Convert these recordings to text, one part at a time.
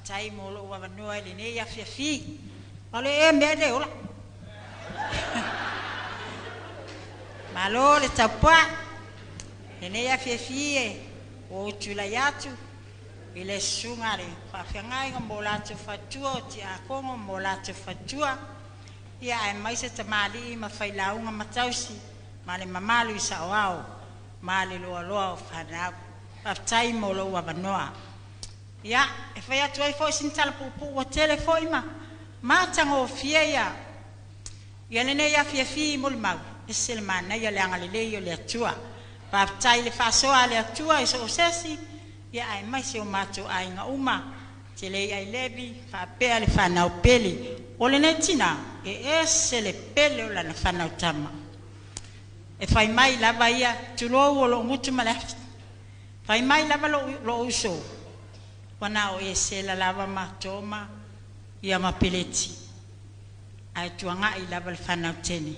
Faafetai mo lo wa vanua lenei afiafi. Ole me le ola. Malo le tautua. Lenei afiafi e o tulai atu. Ile sunga le faafeagai mo latou fatua o te akogo mo latou fatua. Ia aemaise tamali'i ma failauga matausi ma le mamalu i sa'oao ma le loaloa o fanau faafetai mo lou avanoa. Ia e fai atu ai fo'i sini talapu'upu'u ua tele fo'i ma tagofia ia lenei afiafi mo le mau ese le manai a le agalelei o le atua faafetai le fa'asoa a le atua i so'osesi ia aemaise o matou aiga uma Teleiai Levi faapea le fanau pele o lenei tina e ese le pele o lana fanau tama e fai mai lava ia tulou o lo ngutu ma le afi fai mai lava lo uso wana o ese la lava matoma ia ma peleti ai tuanga'i lava le fanau tene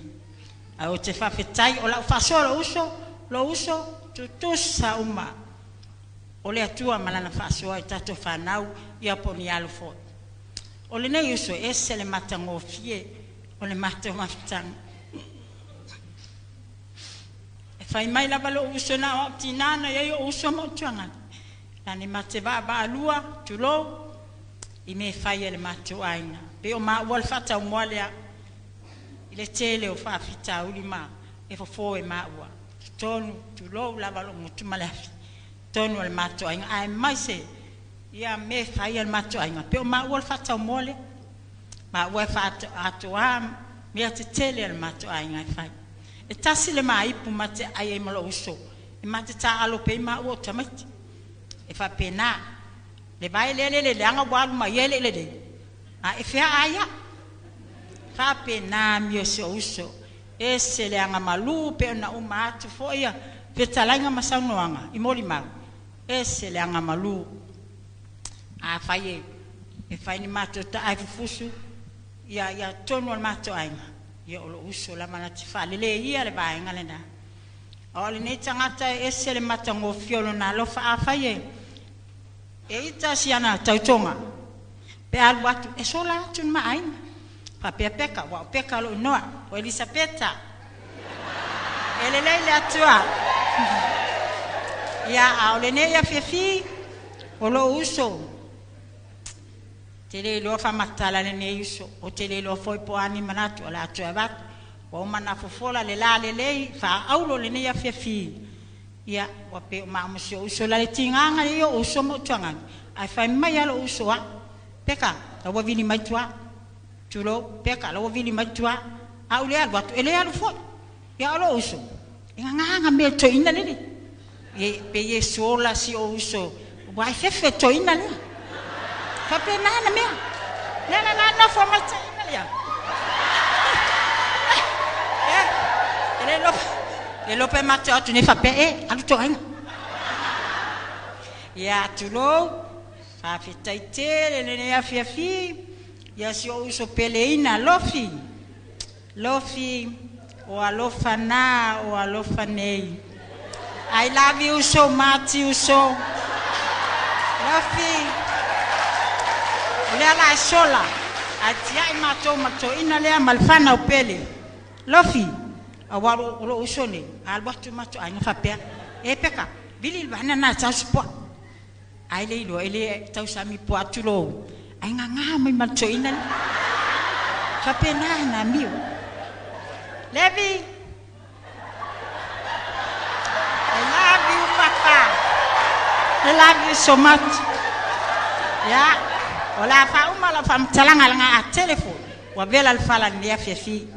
a o te faafetai o lau fa'asoa lo uso tutusa uma o le atua ma lana fa'asoa i tatou fanau ia poni alu fo'i o lenei uso ese le matagofie o le matou mafitaga e fai mai lava lo uso na o tinana ia o uso mo tuanga lani mate va'alua tulou i me fai le matou aiga pe o ma'ua le fa'ataumoa lea i le tele o fa'afitauli ma e fofo e ma'ua tonu tulou lava lo ngutu ma le afi tonu le matou aiga aemaise ia me fai le matou aiga pe o ma'ua le fa'ataumoa lea ma'ua e fa'ato'a mea tetele le matou aiga e fai e tasi le maipu ma te ai ai ma lo uso e ma te ta'alo pei ma'ua o tamaiti e fa'apena le vai le anga walu ma ia le a e fea aia fa'apena mio se uso e se le anga malu pe ona uma atu fo ia pe talanga masaunoanga i moli mau e se le anga malu a fai e fai ni mato ta ai fufusu ia tonu al mato ainga ia o lo uso la mana te fa le ia le vai ngalena o le nei tangata e se le matangofio lo na lo fa fai e ita siana tautonga pe al watu e sola atu ma ainga pa peka wa peka lo noa o Elisabeta ele le atua ia o le nei afiafi o lo uso tele lo fa matala le nei uso o tele lo foi po ani manatu ala atua bat o mana fofola le la le lei fa aulo le nei afiafi ia wa pe ma mo so uso la le tinganga io uso mo tuanga ai fai mai alo uso a peka wa vini mai tua tulo peka lo vini mai tua au le al watu ele al fo ia alo uso nganga me to ina le e pe ye sola si o uso wa fefe to ina le fa pe nana me na fo mai ina ya ele lo pe mato tu ne fa pe alu to ina ya tulo Faafetai Tele lenei afiafi ia si o uso peleina lofi o alofa na o alofa nei I love you so much you so lofi le ala sola atia I mato ina le malfana o pele lofi awaro lo uso ne albatu mato ai fa pe e peka bili bana na sa support ai le lo ele tau sami po atulo ai nga mai mato ina fa pena na mio Levi I love you papa I love you so much ya ola fa uma la fam talanga nga a telephone wa vela al fala ni afiafi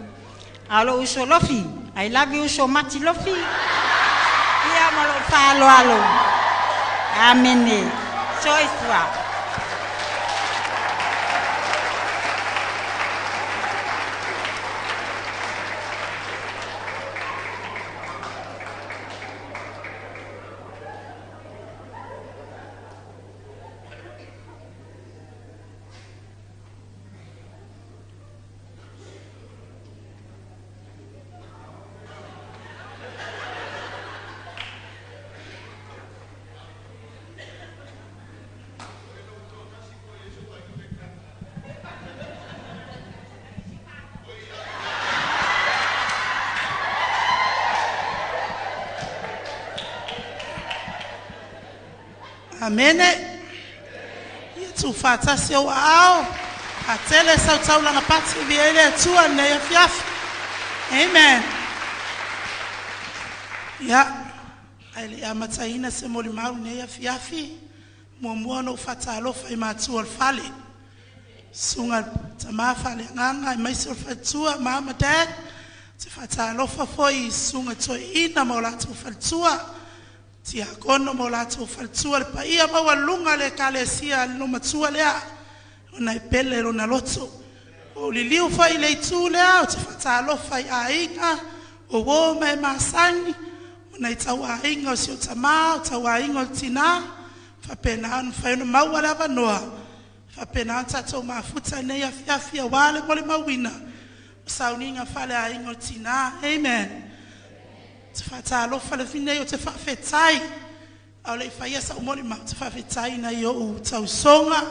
alo uso lofi I love you so much lofi ia mo lo fa alo amene soiswa Amene. Tu fata se o ao. Atele sa taula na pati viele tua ne fiaf. Amen. Ya. Ele amataina se molimau ne fiafi. Mo no fata lo fa matu al fale. Sunga tama fale nganga aemaise fatua mama dad. Te fata lo fa foi sunga to ina mo la tu fatua. Tia kono mo la tu fatua le pa ia ma walunga le kalesia no matua le ona pele lo na loto. O liliu fa ile tu le au te fata lo fa aiga o wo me masani ona tawa inga si o tama tawa inga tina fa pena no fa no mawala va noa fa pena tatou mafuta ne ya fiafia wale mole mawina sauninga fale ainga tina. Amen. Te fata lo fa le fine yo te faafetai au le fa yesa o mole ma te faafetai na yo u tau songa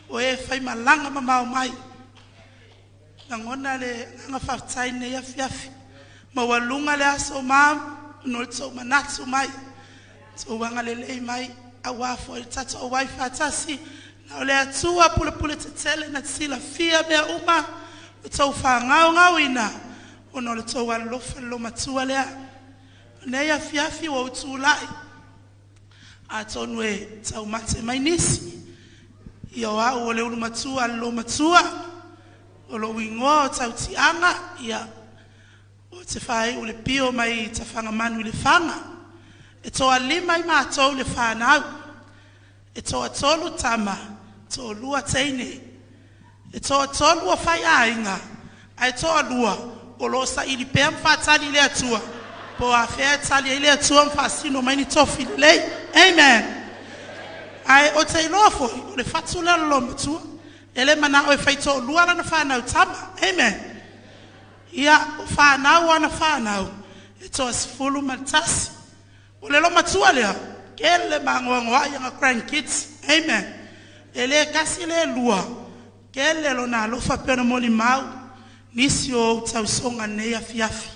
o e fa malanga ma mai ngona le nga faafetai ne ya fiafi ma walunga le aso ma no tso manatsu mai so wanga le mai awa fo tata o wifi atasi na le atua pule tele na sila fia be uma tso fa ngao ina ono le tso walo lo matua le ne ya fiafi wo tulai atonwe tso mate mainisi yo a o le matua lo matua o lo wingo tso tianga ya o te fai o le pio mai te fanga manu le fanga e toa lima i mātou le whanau e toa tolu tama toa lua teine e toa tolu a whai ainga ai toa lua o lo sa ili pēr mwhatali le atua po a whea tali le atua mwhasino mai ni tofi lei. Amen. Ai o te ilofo o le whatula lo matua ele mana o e whai toa lua lana whanau tama. Amen. Ia whanau ana whanau e toa sifulu matasi o le lo matua lea kele mangoangoa yanga grandkids. Amen. Ele kasi le lua kele lo na lofa pena moli mau nisi o tau songa neia fiafi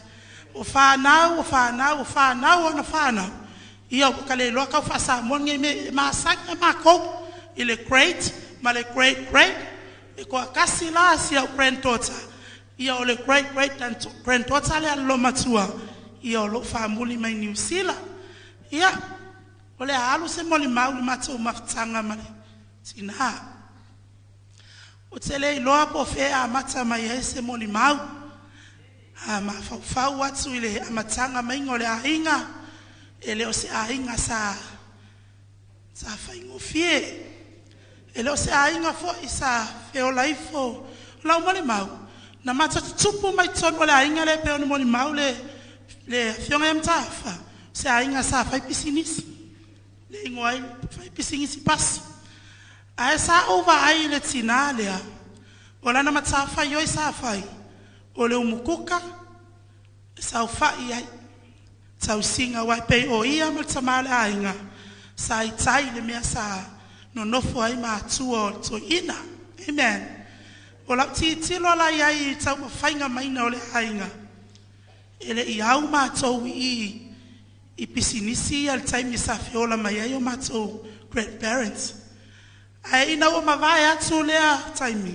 o whanau ana whanau ia kale loa kau whasa monge me maasanga mako ile great ma le great e koa kasi la si au granddaughter ia o le great granddaughter le alo matua ia o lo famuli mai New Zealand ia o le alu se moli mau le matou mafutanga male tina o tele loa po fea mata mai ese moli mau ma fau atu ile amatanga mai ngole ainga ele o se ainga sa faingo fie ele o se ainga fo isa feo laifo la moli mau na mata tupu mai tono le ainga le pe moli mau le fionga mtafa se ainga sa fai pisinisi le ngoi fai pisinisi pas ai sa over ai le tina lea ola na matafa yo sa fai o le umukuka sa fai ai sa usinga wa pe o ia matamale ainga sa itai le mea sa no nofo ai ma tuo to ina. Amen. Ola tilo la yai tau mafainga maina ole ainga ele i au matou i pisinisi al taimi sa fiola mai ai o matou grandparents ai ina o mawai atu lea taimi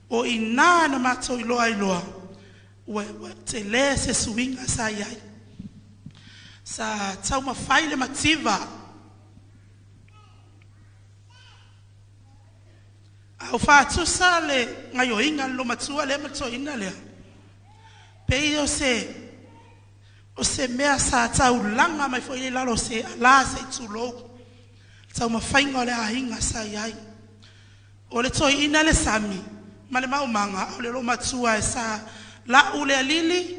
o ina na matou iloa te le se suinga sa iai sa tau mawhai le mativa au whaatu sa le ngai o inga lo matua le matou ina lea pei o se mea sa tau langa mai fo ile lalo se ala se tulo tau mawhainga o le ahinga sa iai o le toi ina le sami ma le maumanga o le lo matua e sa la ule alili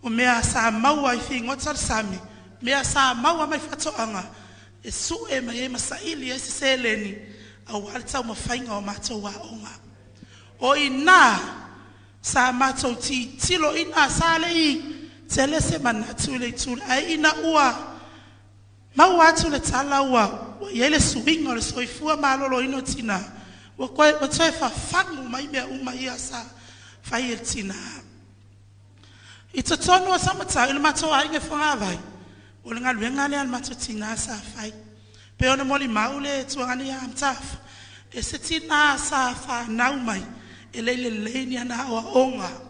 o mea sa maua i fingota le sami mea sa maua mai fatoanga e su e mai e masaili e se leni au wale tau mawhainga o matou wa onga o ina sa matou tilo ina sa le i tele se manatu le tula ai ina ua mau atu le tala ua yele suinga le soifua malolo ino tina wa toe fafangu mai mea uma ia sa fai el tina i totonu o samata ili matou ainge whangawai o le ngaluenga le al matou tina sa fai pe ona moli maule tuangani am taf e se tina sa fa naumai e le ni ana auauna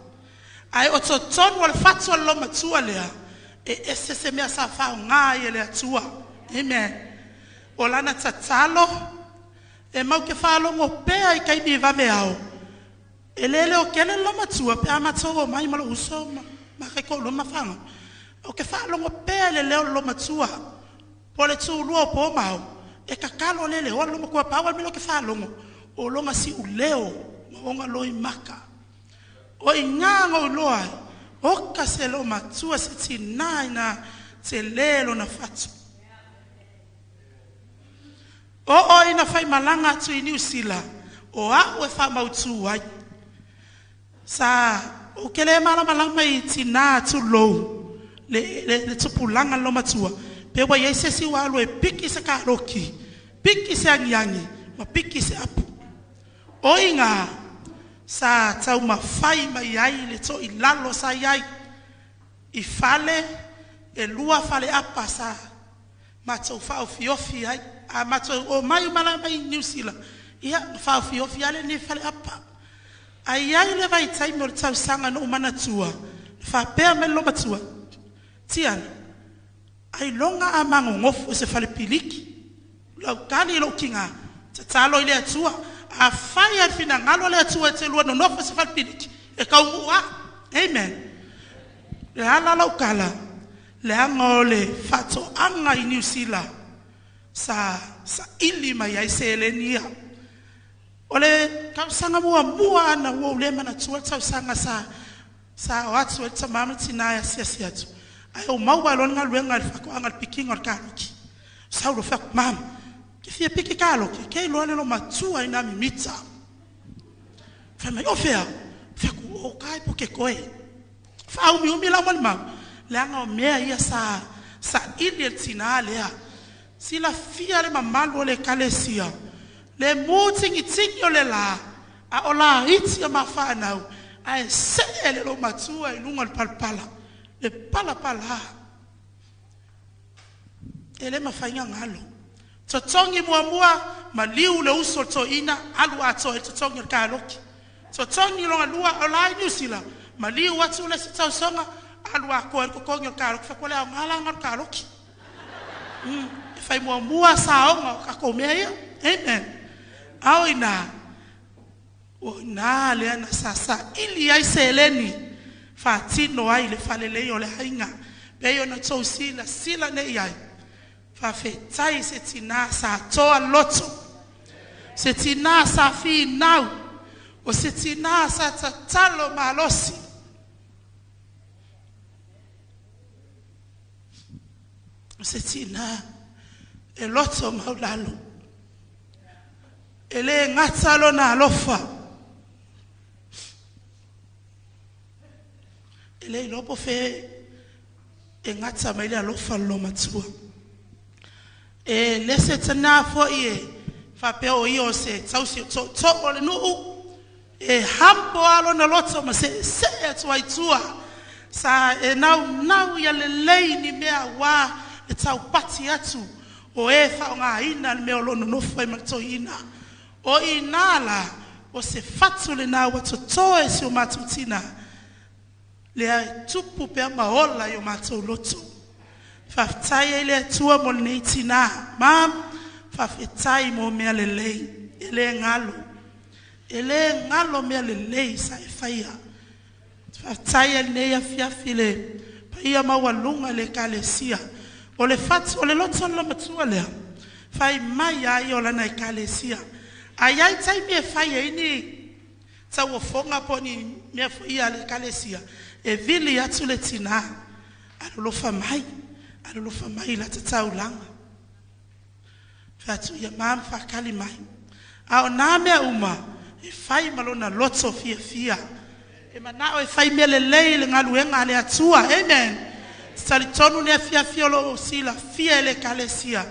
ai o ton wal fatso lo matua lea e se mea sa fa nga e le atua amen o lana tatalo e mau ke fa lo ngo pe ai kai mi va me ao ele o kele lo matua pe amato mai malo uso ma ke ko lo mafanga o ke fa lo ngo pe le lo matua pole tu lo po mau e kakalo lele o lo ko pa wa mi lo ke fa lo ngo o lo nga si uleo mo nga lo i maka o ingango loa o kaselo matua se nai na telelo na fatu o ina fai malanga tu ini usila o a o fa mautu ai sa o kele mala malanga i tina tu lo le tupulanga lo matua pe wa yese si wa lo e piki se karoki piki se anyangi ma piki se apu o inga sa tau mafai mai ai le to ilalo sa ai I fale e lua fale apa sa matou fa ofiofi ai a matou o mai mala mai New Zealand ia fa ofiofi ale ni fale apa ai le vai tai mo tau sanga no mana tua fa pe me lo matua tian ai longa amango ngofu se fale piliki lo kani lo kinga talo ile atua a fire fina ngalo le atua te lua no nofu se fale piliki e ka ua amen le ala lau kala le angole fato anga I New Zealand sa ili mai ai se elenia ole ka sanga mua na wo le mana tua tau sanga sa watu eta mama tina ya sia tu ai o mau ba lon ngal wenga fa ko angal piking or karoki sa ro fa mam ke fia piki karoki ke lo le lo matua ina mimita fa mai ofea fa ko o kai po ke koe fa o mi la mal mam langa o mea ia sa ili tina le si la fia le mamalo le kalesia le mutingi tinyo le la a ola iti ma fa na a se le lo matua inunga palpala le pala ele mafanya ngalo totongi mua maliu le uso to ina alu ato totongi kaloki totongi lo alua ola New Zealand maliu watu le sita songa alu ako ko kongi kaloki fa kole ngala ngal kaloki fai mua saonga ka komea amen au ina o na le na sasa ili ai seleni fatino ai le falele yo le hainga be yo na tso sila ne ai Faafetai se tina sa toa loto se tina sa fi nau o se tina sa tatalo malosi se tina e loto maulalo ele ngatalo na lofa ele lopo fe e ngata mai le lofa lo matua e lese tana fo ie fa pe o io se tausi to le no e hampo alo na loto ma se twai tua sa e nau ya le lei ni mea wa e tau pati atu o e fa nga ina me o lono no foi mato ina o inala o se fatu le na wa toe se o matutina le tupu pe maola yo mato loto Faafetai le tua mo nei tina mam Faafetai mo me le lei ele ngalo me le lei sa e faia Faafetai le afia file paia mawalunga le kalesia o le fatu o le loto lo matua le fai mai ai o la na kalesia ai tai me faia ini sa wo fonga poni me faia le kalesia e vili atu le tina alo fa mai la tatau langa fatu ya mam fa kali mai ao na me uma e fai malona loto fia e mana o e fai me le ngaluenga le atua amen sali tonu ne fia lo sila fia le kalesia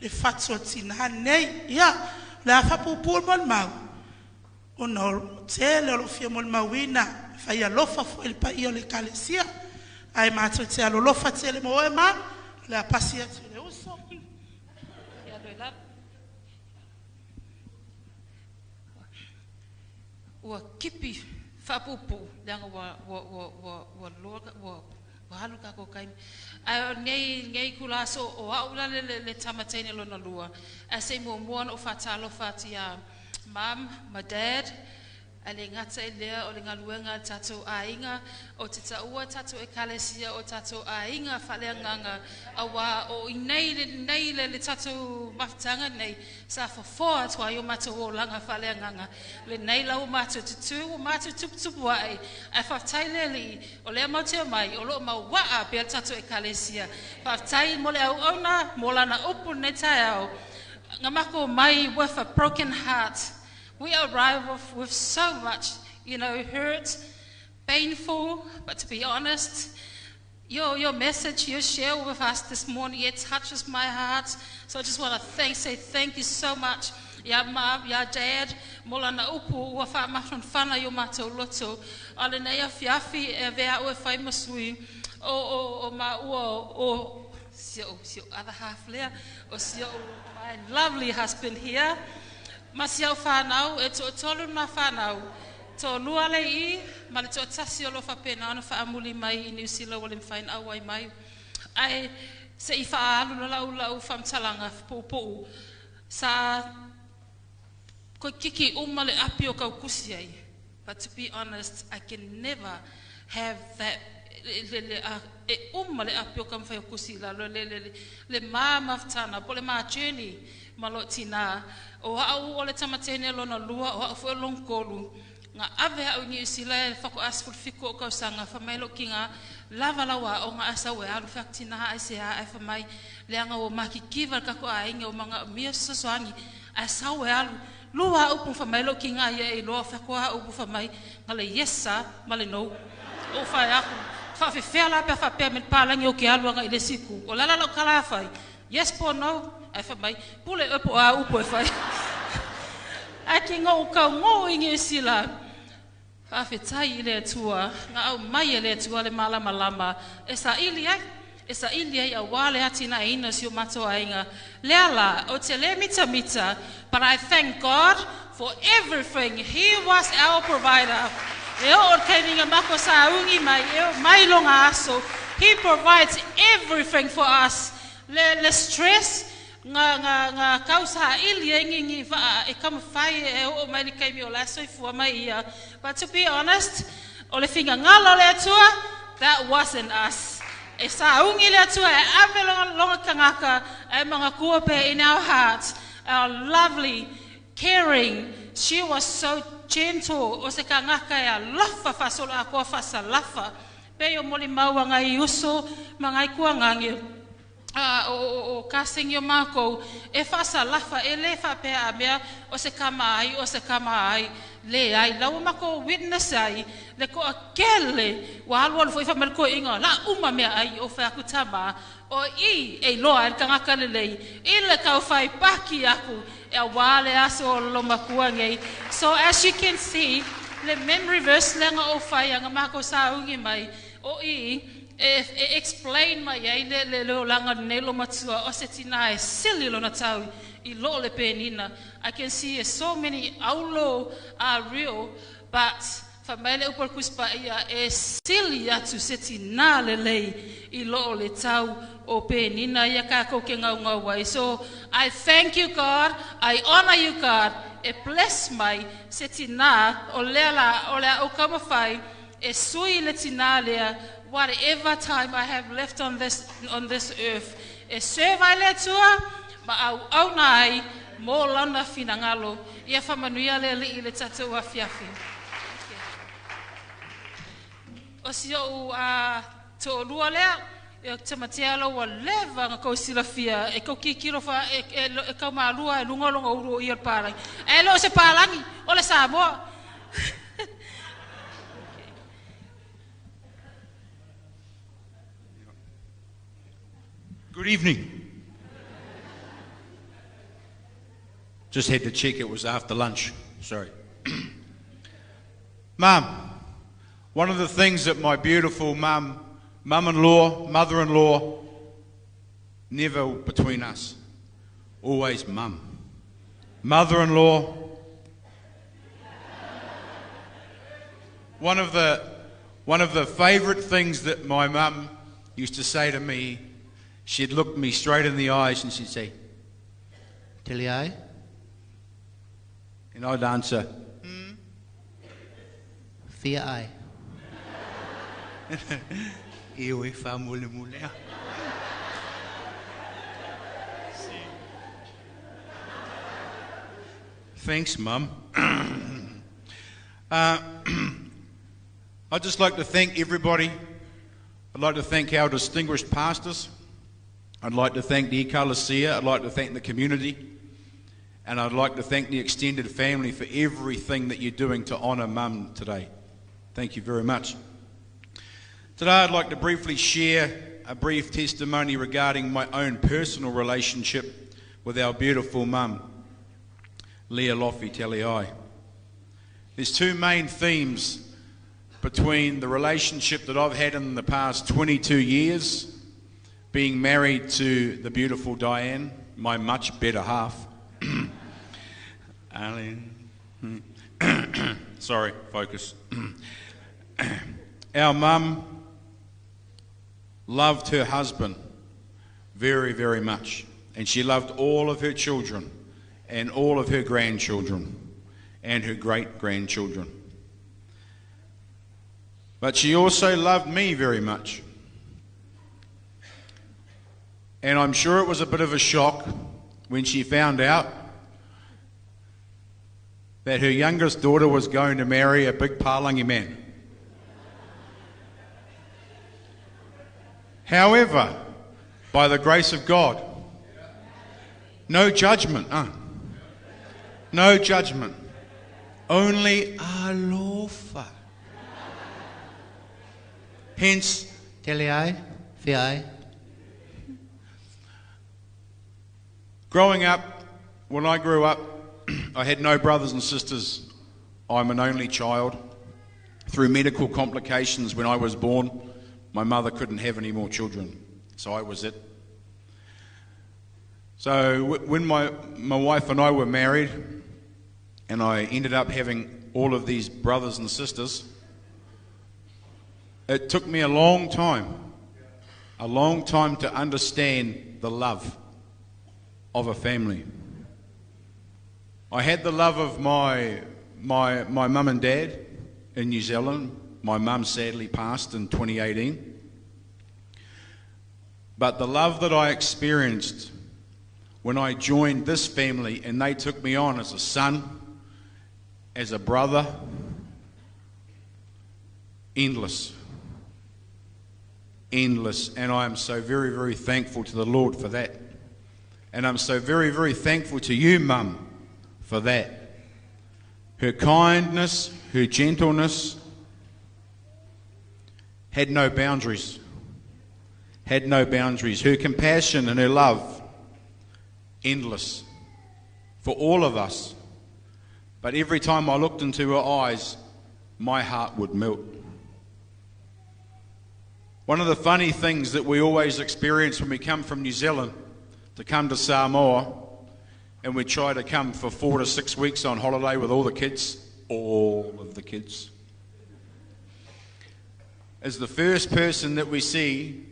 le fatu tina nei ya la fa pupul mon mau ono tele lo fia mon mawina fai alofa fo il pa io le kalesia ai matro te alo lofa tele mo e ma la pasia te le uso ya do la ua kipi whapupu leanga wa halu ka ko kai ngei kula so o aula le tamatene lona lua ase mo o fatalo fatia mom, my dad, ale ngata lea o le ngaluenga tatou aiga o te taua tatou ekalesia o tatou aiga faleanganga awa o nei le tatou mafutanga nei sa fofoa toa yo matou o langa faleanganga le nei lau matou tutu o matou tuputupu ai ai faafetai leli o le mauteo mai o loo mauaa pe tatou ekalesia faafetai mo le auauna mo lana upu nei taeao ngamako mai with a broken heart. We arrive with so much, hurt, painful, but to be honest, your message, your share with us this morning, it touches my heart. So I just want to say thank you so much. Ya mom, ya dad, molana upu, wa fa mafan fana yo mato loto. Ale nei afiafi e vea ue fai masui o ma o sio other half lea o sio my lovely husband here. Masiau whanau, e to tolu na whanau. To lua le I, ma le to tasi o lo whapena ana whaamuli mai I New Zealand wale mwhain awai mai. Ai, se I whaalu na lau whamtalanga pou. Sa, koe kiki umale api o kau kusi ai. But to be honest, I can never have that. E umale api o kau mwhai o kusi la. Le maa maftana, po le maa journey. Malo tina o au ole tamatene lona lua o fo longkolu nga ave au ni sila fako asful fiko ko sanga fa mai lokinga lava lawa o nga asawe alu faktina ha sia fa mai leanga o makikiva ka ko ainga o manga mia soswangi asawe alu lua upu fa mai lokinga ye lo fa ko upu fa mai ngale yesa male no o fa ya fa fe fela pa fa pe met palangi o ke alu nga ile siku o lala lo kala fa yes po no ai fa mai pule upu upu fa aki ngo ka ngo ingi sila faafetai ile tua nga au mai ile tua le malama esa ilia ya wale atina ina sio mato ainga leala o tele mita but I thank God for everything. He was our provider. E o kaininga mako sa ungi mai longa aso. He provides everything for us. Le stress nga kausa ilia ngingi va e kama fai e o mai le kaimi o la soifua mai ia. But to be honest, o le finga ngalo le atua, that wasn't us. E sa ungi le atua e ame longa kangaka e mga kuape in our hearts. Our lovely, caring, she was so gentle. O se kangaka e a lafa fasola a kua fasa lafa. Pe o moli maua ngai uso, mangai kuangangi. O casting yo mako e fasa lafa e le fa pe a mea o se kama ai le ai lau mako witness ai le ko akele wa alwa foi fa melko inga la uma mea ai o fa kutama o I e loa e kangaka lelei I le kau fai paki aku e a wale aso lo makua ngei. So as you can see le memory verse lenga o fai anga mako sa ungi mai o I explain my le langa nelo matua o se tina e sili lona tau I lo le penina. I can see so many aulo are real, but fa mele upor kuspa ia e sili atu se tina le lei I lo le tau o penina ia ka ko ke ngau wai. So I thank you God, I honor you God. E bless my se tina o lea o kama fai e sui le tina lea. Whatever time I have left on this earth, e serve ai le tua, ma auauna ai mo lana finangalo, ia whamanuia le li I le tatou afiafi. O si o to lua lea, e te matea lo wa leva nga kou silafia, e kou kikiro fa, e kou maalua, e lungolonga uro I al parangi. E lo se parangi, o le Samoa. Good evening. Just had to check it was after lunch. Sorry. Mum, one of the things that my beautiful mum-in-law, mother-in-law, never between us, always mum. Mother-in-law. One of the favourite things that my mum used to say to me, she'd look me straight in the eyes and she'd say, Teleiai? And I'd answer, Whiai. Iwe wha mule mule. Thanks, Mum. I'd just like to thank everybody. I'd like to thank our distinguished pastors. I'd like to thank the ecclesia. I'd like to thank the community. And I'd like to thank the extended family for everything that you're doing to honour Mum today. Thank you very much. Today I'd like to briefly share a brief testimony regarding my own personal relationship with our beautiful Mum, Lealofi Teleiai. There's two main themes between the relationship that I've had in the past 22 years, being married to the beautiful Diane, my much better half. Sorry, focus. Our mum loved her husband very, very much, and she loved all of her children and all of her grandchildren and her great-grandchildren. But she also loved me very much. And I'm sure it was a bit of a shock when she found out that her youngest daughter was going to marry a big Palangi man. However, by the grace of God, no judgment, no judgment, only alofa. Hence, Teleiai, Whiai. Growing up, when I grew up, I had no brothers and sisters. I'm an only child. Through medical complications when I was born, my mother couldn't have any more children, so I was it. So when my wife and I were married, and I ended up having all of these brothers and sisters, it took me a long time to understand the love of a family. I had the love of my mum and dad in New Zealand. My mum sadly passed in 2018. But the love that I experienced when I joined this family and they took me on as a son, as a brother, endless. Endless. And I am so very, very thankful to the Lord for that. And I'm so very, very thankful to you, Mum, for that. Her kindness, her gentleness had no boundaries. Had no boundaries. Her compassion and her love, endless for all of us. But every time I looked into her eyes, my heart would melt. One of the funny things that we always experience when we come from New Zealand to come to Samoa, and we try to come for 4 to 6 weeks on holiday with all the kids, all of the kids, is the first person that we see,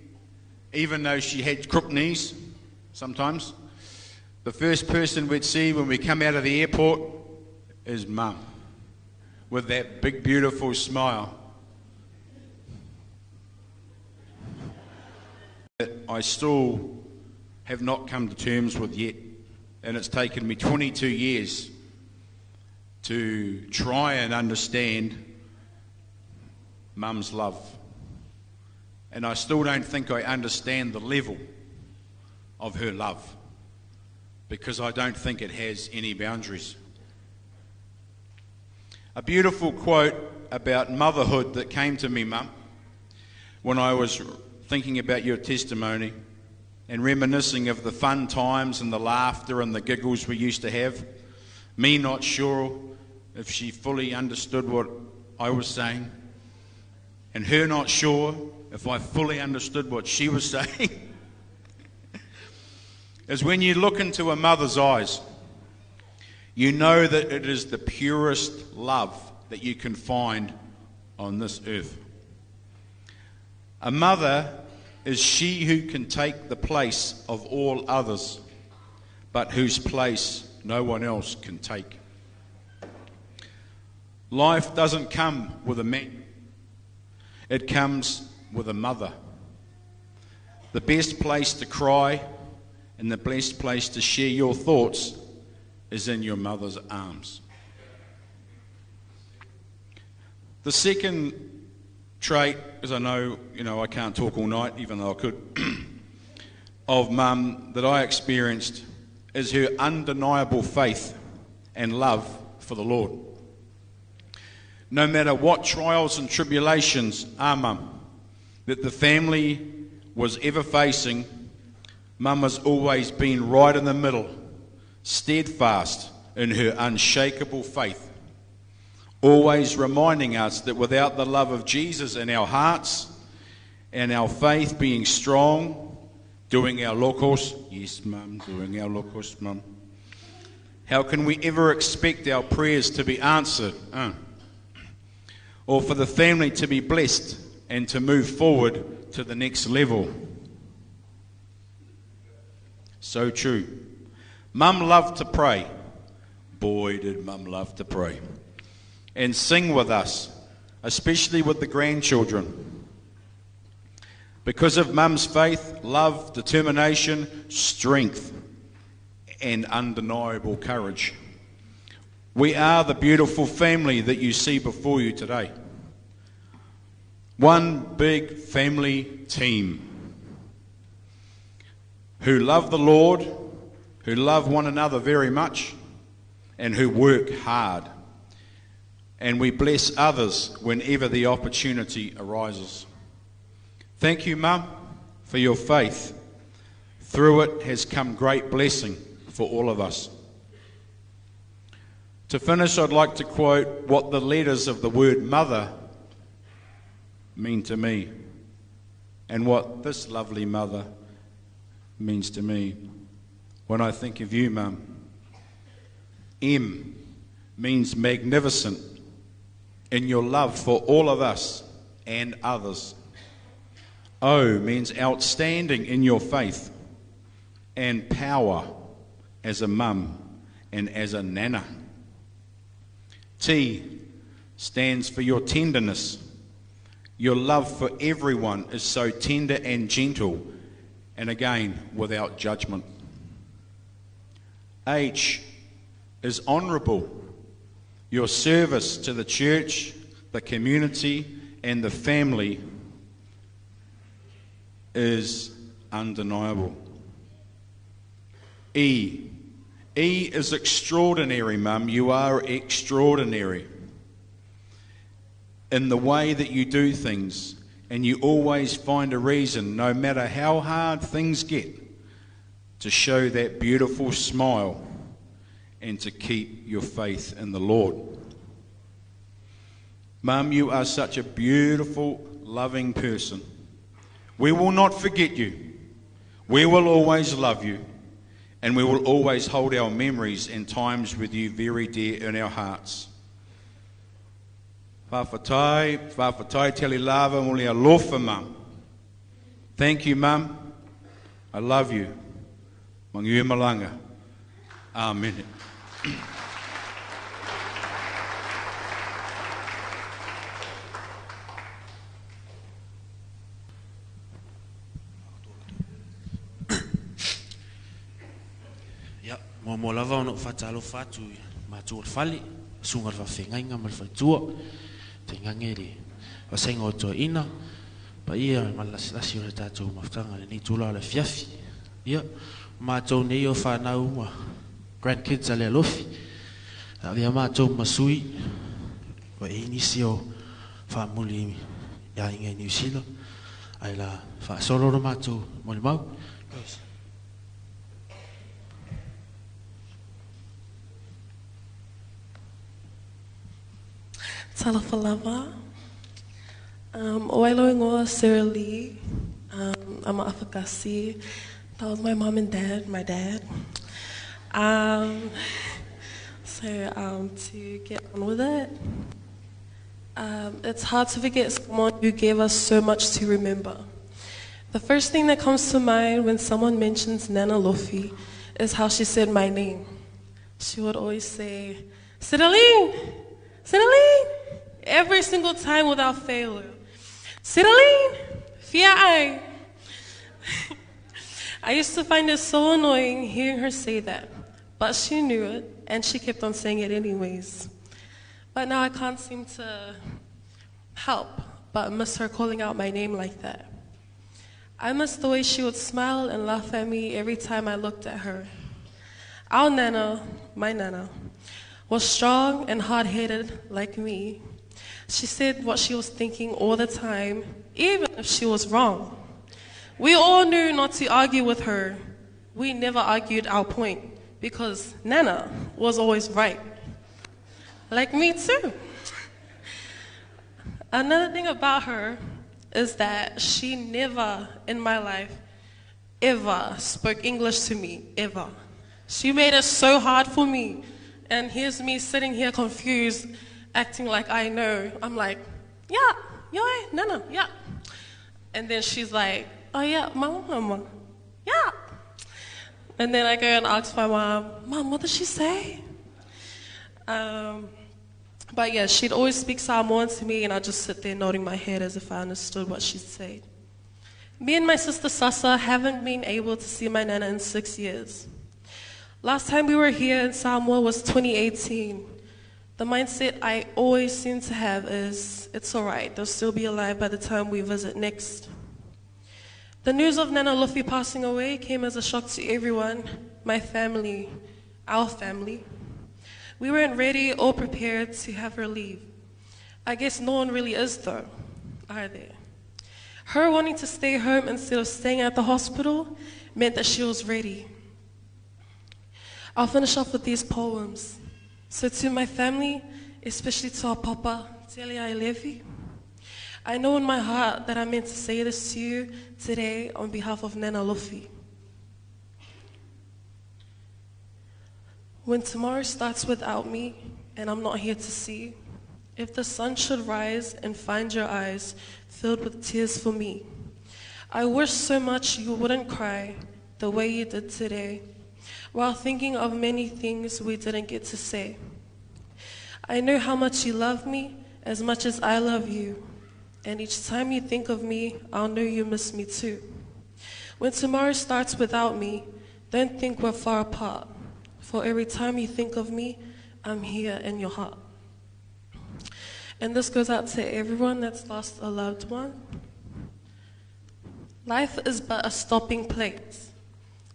even though she had crook knees sometimes, the first person we'd see when we come out of the airport is Mum, with that big beautiful smile. That I still have not come to terms with yet, and it's taken me 22 years to try and understand Mum's love. And I still don't think I understand the level of her love, because I don't think it has any boundaries. A beautiful quote about motherhood that came to me, Mum, when I was thinking about your testimony and reminiscing of the fun times and the laughter and the giggles we used to have, me not sure if she fully understood what I was saying, and her not sure if I fully understood what she was saying. is when you look into a mother's eyes, you know that it is the purest love that you can find on this earth. A mother is she who can take the place of all others, but whose place no one else can take. Life doesn't come with a man. It comes with a mother. The best place to cry and the best place to share your thoughts is in your mother's arms. The second trait, as I know, I can't talk all night, even though I could, of Mum that I experienced is her undeniable faith and love for the Lord. No matter what trials and tribulations Mum that the family was ever facing, Mum has always been right in the middle, steadfast in her unshakable faith, always reminding us that without the love of Jesus in our hearts and our faith being strong, doing our logos, yes Mum, doing our logos, Mum, how can we ever expect our prayers to be answered? Or for the family to be blessed and to move forward to the next level? So true. Mum loved to pray. Boy, did Mum love to pray. And sing with us, especially with the grandchildren. Because of Mum's faith, love, determination, strength, and undeniable courage, we are the beautiful family that you see before you today. One big family team who love the Lord, who love one another very much, and who work hard. And we bless others whenever the opportunity arises. Thank you, Mum, for your faith. Through it has come great blessing for all of us. To finish, I'd like to quote what the letters of the word mother mean to me, and what this lovely mother means to me when I think of you, Mum. M means magnificent in your love for all of us and others. O means outstanding in your faith and power as a mum and as a nana. T stands for your tenderness. Your love for everyone is so tender and gentle, and again, without judgment. H is honourable. Your service to the church, the community, and the family is undeniable. E is extraordinary, Mum. You are extraordinary in the way that you do things, and you always find a reason, no matter how hard things get, to show that beautiful smile and to keep your faith in the Lord. Mum, you are such a beautiful, loving person. We will not forget you. We will always love you, and we will always hold our memories and times with you very dear in our hearts. Faafetai Tele Lava mo Lealofi, Mum. Thank you, Mum. I love you. Mangiu malanga. Amen. Mo lava ono fatalo fatu matur fali sungal fa fengainga mal fatua tengangeli wasengo to ina pa ia malas lasio tatou maftanga ni tula la fiafi ia matou nei o fa na uma grandkids ale Lealofi avia matou masui wa inisio fa muli ya inga New Zealand ai la fa solo no matou mo le mau. Talofa lava. O ailo ingoa Sarah Lee. I'm a afakasi. That was my mom and dad, my dad. Um, to get on with it, it's hard to forget someone who gave us so much to remember. The first thing that comes to mind when someone mentions Lealofi is how she said my name. She would always say, Teleiai, Teleiai, every single time without failure. Teleiai, Faafetai. I used to find it so annoying hearing her say that, but she knew it, and she kept on saying it anyways. But now I can't seem to help but miss her calling out my name like that. I miss the way she would smile and laugh at me every time I looked at her. Our Nana, my Nana, was strong and hard-headed like me. She said what she was thinking all the time, even if she was wrong. We all knew not to argue with her. We never argued our point because Nana was always right. Like me too. Another thing about her is that she never in my life ever spoke English to me, ever. She made it so hard for me. And here's me sitting here confused, acting like I know. I'm like, yeah, Nana, yeah. And then she's like, oh yeah, mama, yeah. And then I go and ask my mom, what did she say? But yeah, she'd always speak Samoan to me, and I'd just sit there nodding my head as if I understood what she'd said. Me and my sister Sasa haven't been able to see my Nana in 6 years. Last time we were here in Samoa was 2018. The mindset I always seem to have is, it's all right, they'll still be alive by the time we visit next. The news of Lealofi passing away came as a shock to everyone, my family, our family. We weren't ready or prepared to have her leave. I guess no one really is though, are they? Her wanting to stay home instead of staying at the hospital meant that she was ready. I'll finish off with these poems. So to my family, especially to our papa, Teleiai Levi, I know in my heart that I meant to say this to you today on behalf of Lealofi. When tomorrow starts without me and I'm not here to see, if the sun should rise and find your eyes filled with tears for me, I wish so much you wouldn't cry the way you did today, while thinking of many things we didn't get to say. I know how much you love me as much as I love you, and each time you think of me, I'll know you miss me too. When tomorrow starts without me, don't think we're far apart, for every time you think of me, I'm here in your heart. And this goes out to everyone that's lost a loved one. Life is but a stopping place,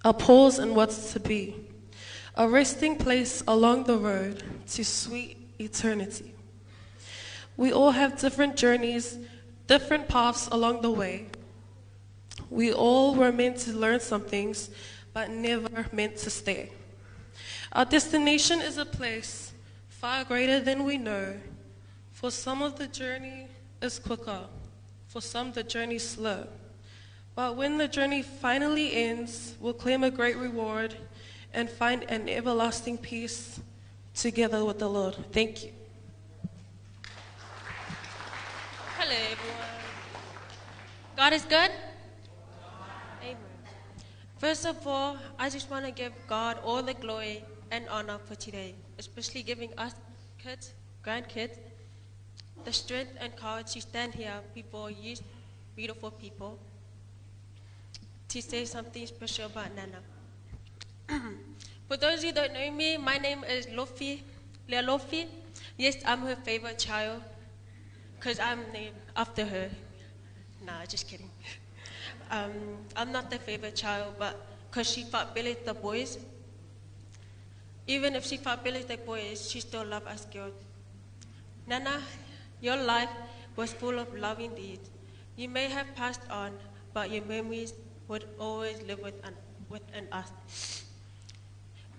a pause in what's to be, a resting place along the road to sweet eternity. We all have different journeys, different paths along the way. We all were meant to learn some things, but never meant to stay. Our destination is a place far greater than we know. For some of the journey is quicker, for some the journey is slow. But when the journey finally ends, we'll claim a great reward and find an everlasting peace together with the Lord. Thank you. Hello, everyone. God is good? Amen. First of all, I just want to give God all the glory and honor for today, especially giving us kids, grandkids, the strength and courage to stand here before you beautiful people to say something special about Nana. For those who don't know me, my name is Lealofi. Yes, I'm her favorite child because I'm named after her. Nah, just kidding. I'm not the favorite child, but because she fought Billy the boys. Even if she fought Billy the boys, she still loved us girls. Nana, your life was full of loving deeds. You may have passed on, but your memories would always live within us.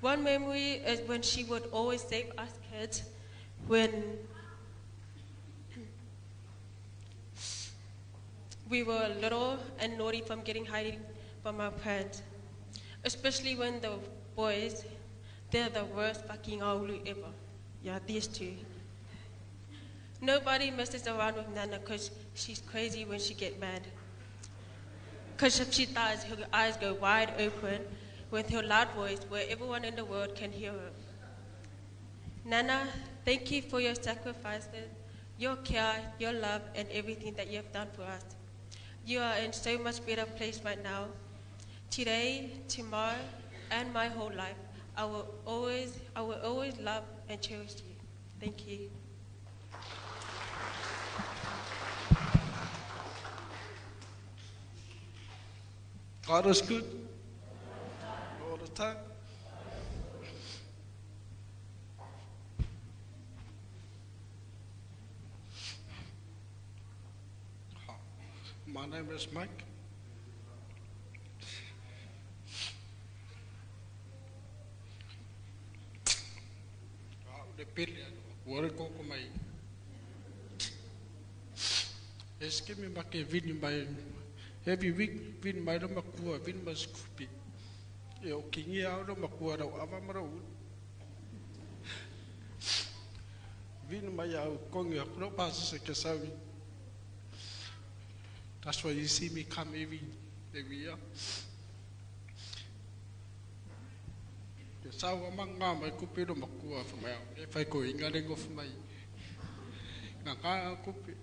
One memory is when she would always save us kids when we were little and naughty from getting hiding from our parents. especially when the boys, they're the worst fucking aulu ever. Yeah, these two. Nobody messes around with Nana because she's crazy when she get mad. Because if she dies, her eyes go wide open with her loud voice where everyone in the world can hear her. Nana, thank you for your sacrifices, your care, your love, and everything that you have done for us. You are in so much better place right now. Today, tomorrow, and my whole life, I will always love and cherish you. Thank you. God is good all the time. My name is Mike. Eskimi make vini mai every week vini mai ra makua vini mai skupi e o kingi au ra makua ra ava mara u vini mai au kongi a pro pasa ke sawi. That's why you see me come every year. Ke sawa manga mai kupi ro makua fa mai e fai ko inga rengo fa mai nga ka kupi.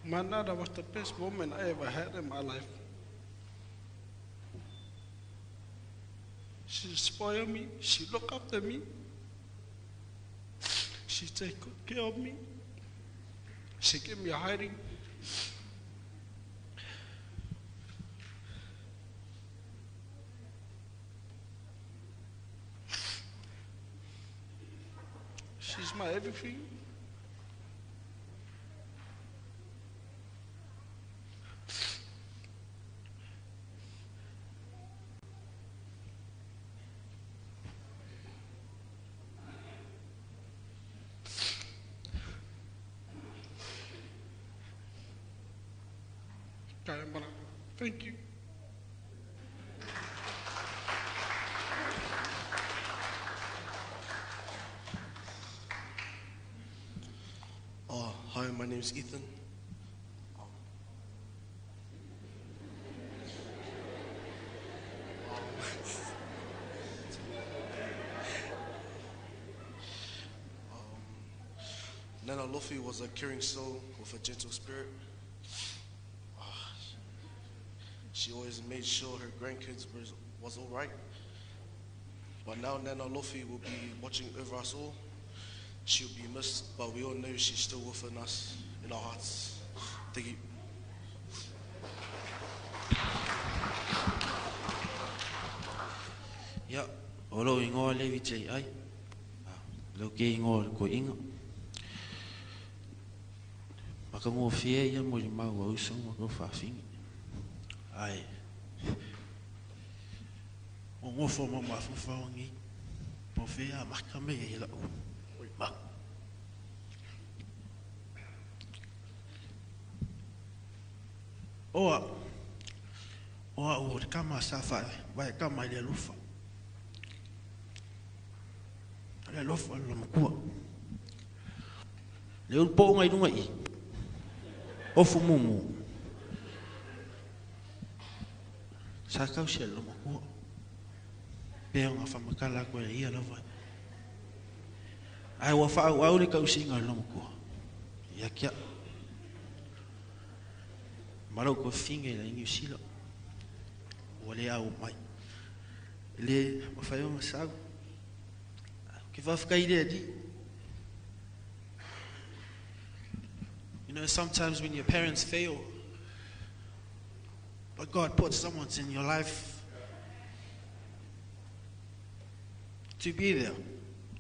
Manada was the best woman I ever had in my life. She spoiled me, she looked after me, she take good care of me, she gave me a hiding. She's my everything. Thank you. Hi, my name is Ethan. Lealofi was a caring soul with a gentle spirit. She always made sure her grandkids was all right. But now Lealofi will be watching over us all. She'll be missed, but we all know she's still within us, in our hearts. Thank you. Ya, olo ingoa Levi Teleiai. Lo ke ingoa ko inga. Maka ngo fie ia mo le mau au so mo Faafetai. Ai. O ngo fo mo ma fu ngi. Po fe a maka me ia la o. Oi ma. Oa o kama safa vai kama ile lufa. Lealofi lo makua. Le po ngai dunga I. O fu mumu. Sa kau se lo makua. Pe nga fa makala ko ia la vai. Ai wa fa wa le kau singa lo makua. Ya kia. Malo ko finge la ingi sila. Wale au mai. Le ma fa yo masago. You know, sometimes when your parents fail, but God puts someone in your life to be there,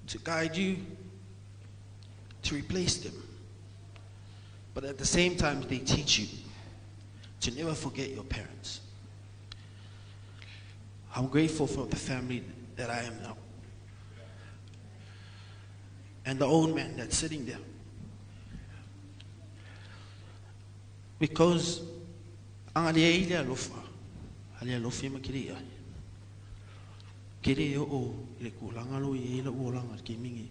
to guide you, to replace them. But at the same time, they teach you to never forget your parents. I'm grateful for the family that I am now. and the old man that's sitting there. Because ang Lealofi makiri ai. Kiri o ile kulanga lo ile ulanga kimingi.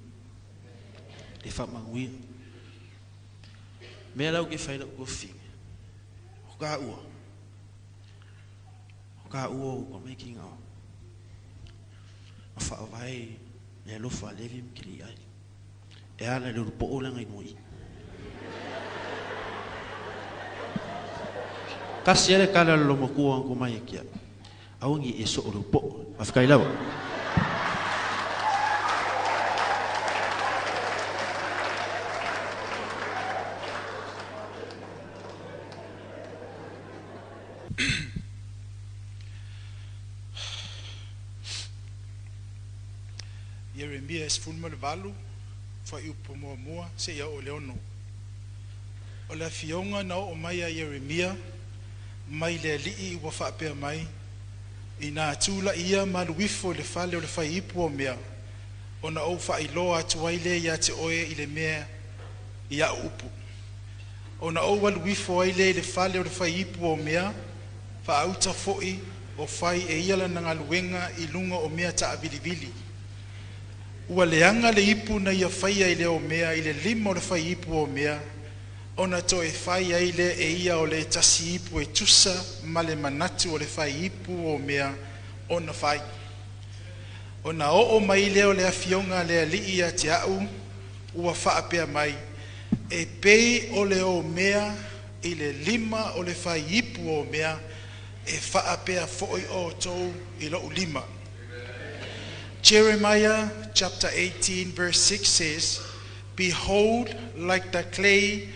Le fa mangui. Me la o ke faila ko fi. O ka ua o making out. Fa vai Lealofi Levi makiri ai. E ala le po olanga i. Kasi ele kala lo makua ko mai kia. Aungi eso o po. Afkai lawa. Yeremia es funma le valu fa i upomoa moa se ia o leono. O la fionga na o mai a Yeremia mai le lii ua whaapea mai i nā tūla ia maluifo le fale o le whai ipu o mea o na au whai loa tuaile ia te oe i le mea i a upu. O na au waluifo aile le fale o le whai ipu o mea wha auta foi o whai e iala na ngaluenga i lunga o mea ta abilivili. Ua leanga le ipu na ia whaia i le o mea i le lima o le whai ipu o mea ona to e whai aile e ia o le tasi ipu e tusa ma le manatu o le whai ipu o mea ona whai. Ona o mai leo le afionga le alii a te au ua whaapea mai e pei o le o mea i le lima o le whai ipu o mea e whaapea foi o tou i lo lima. Jeremiah chapter 18 verse 6 says, "Behold, like the clay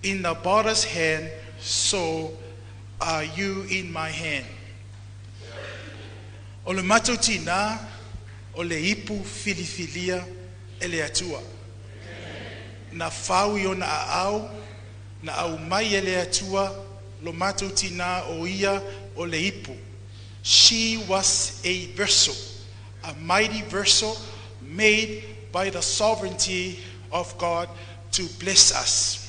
in the potter's hand, so are you in my hand." O le matautina, o le ipu filifilia e le atua. Na whau i o na au, na au mai e le atua, lo matautina o ia o le ipu. She was a vessel, a mighty vessel made by the sovereignty of God to bless us.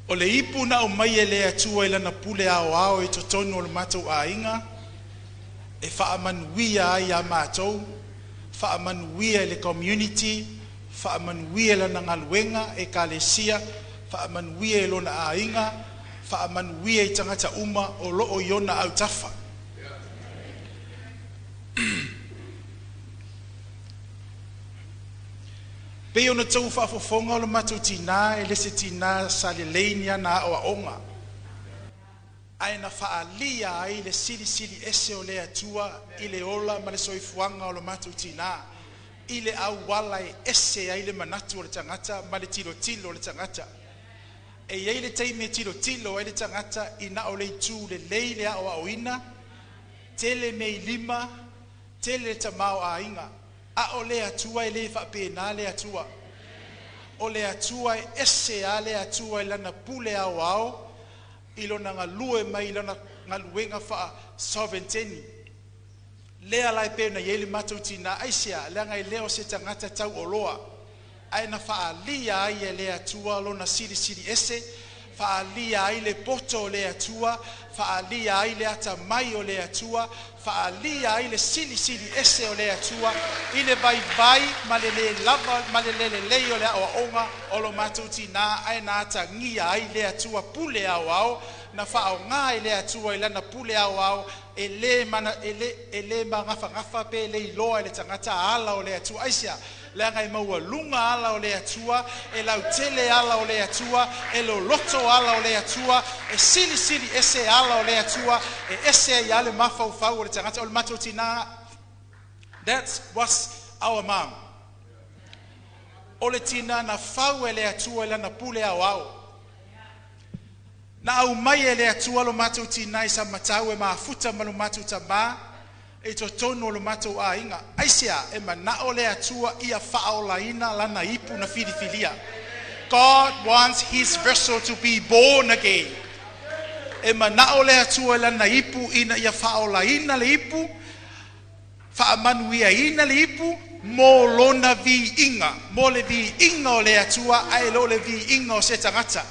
O le ipu na o mai e le atua ila na pule ao e totonu o le matou ainga e whaamanuia ai a mātou, whaamanuia le community, whaamanuia le nangaluenga e kalesia, whaamanuia e lona ainga, whaamanuia i tangata uma o loo iona au tafa. Pe ona tau whaafofonga o le matou tina e lese tina sa le leinia na o aonga. Ai na whaalia ai le sili ese o le atua i le ola ma le soifuanga o le matou tina. I le au wala e ese ai le manatu o le tangata ma le tilo o le tangata. E iei le teime tilo ai le tangata i na o le itu le lei le o auina, tele mei lima, tele tamau a inga. A o le atua i le whapena le atua. O le atua e ese a le atua i lana pule au i lona ngalue mai i lona ngaluenga wha sovereignty. Lea lai pena i ele matautina aisia leanga i leo se tangata tau o loa. Ai na whaalia ai e le atua lona siri ese, whaalia ai le poto o le atua, whaalia ai le ata mai o le atua, whaalia ai le sili ese o le atua, i le vai ma le lava, ma le lei o le aonga o lo matautina ai na ata ngia ai le atua pule au, na whao ngā i le atua i lana pule au, e le ngafa pe le iloa i le tangata ala o le atua aisia. Leanga i maua lunga ala o le atua, e lau tele ala o le atua, e lo loto ala o le atua, e sili ese ala o le atua, e ese i ale mafau o le tangata o le matautina. That was our mom. O le tina na fau e le atua i lana pule au. Na au mai e le atua lo matautina i sa matau e maafuta ma lo matautama, e to tono lo matou ainga aisia e mana o le atua ia whaolaina lana ipu na filifilia. God wants his vessel to be born again. E mana o le atua lana ipu ina ia whaolaina le ipu whaamanuia ina le ipu, mo lona vi inga. Mo le vi inga o le atua, ai lo le vi inga o se tangata.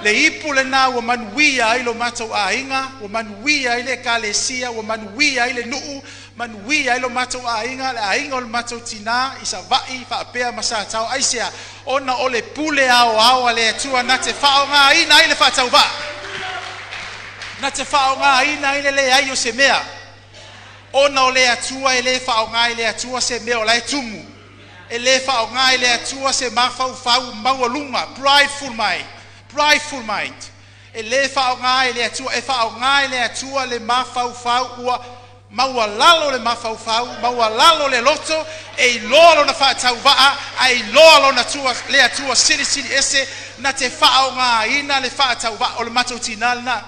Le ipu le na wa manuia ai lo matou a inga, wa manuia ai le kalesia, wa manuia ai le nuu, manuia ai lo matou a inga, le a inga o le matou tina, isa vai, whaapea masa tau aisea, ona o le pule ao le atua na te whao ngā ina ai le whaatau wa. Na te whao ngā ina ai le ai o se mea. Ona o le atua e le whao ngā i le atua se mea o lai tumu. E le whao ngā i le atua se mawhau maua prideful mind. E le whao ngā i le atua, e whao ngā i le atua le mawhau ua maua lalo le mawhau, maua lalo le loto, e lolo na whaatau waa, ai lolo na le atua siri ese, na te whao ngā ina le whaatau waa o le matou tinal na.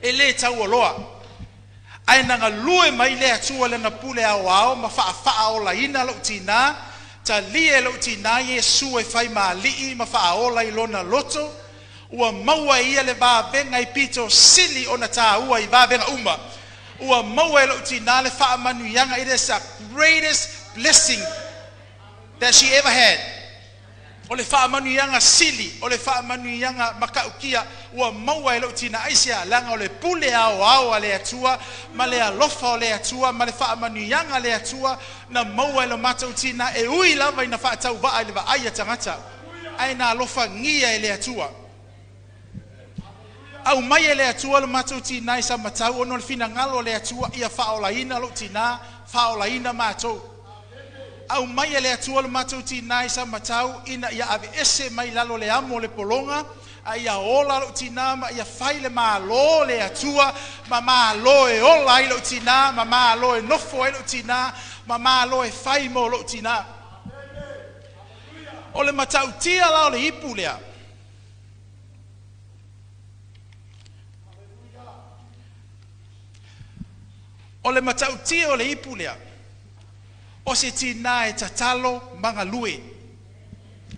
E le tau o loa. Ai nanga lue mai le atua le na pule ao, ma wha o la ina lo tina, ta lie lo tina Yesu e whai maali'i, ma wha o la ilona loto, ua maua ia le vāvenga i pito sili o na tā ua i vāvenga uma. Ua maua e lo tina le wha manuianga, it is the greatest blessing that she ever had. O le wha manuianga sili, o le wha manuianga makaukia, ua maua e lo tina aisia langa o le pule ao le atua, ma le alofa o le atua, ma le wha manuianga le atua, na maua e lo matou tina, e ui lava i na wha tau waa le wa aia tangata, ai na alofa ngia e le atua. Au mai e le atua lo matou tina i sa matau, ono le fina ngalo le atua, ia wha o la ina lo tina, wha o la ina matou. Au mai le atua le matou tina i sa matau ina ia ave ese mai lalo le amo le polonga a ia ola lo tina ma ia fai le malo le atua ma malo e ola i lo tina ma malo e nofo e lo tina ma malo e fai mo lo tina o le matau tia lao le ipu lea o le matau tia o le ipu lea o se tina e tatalo manga lue.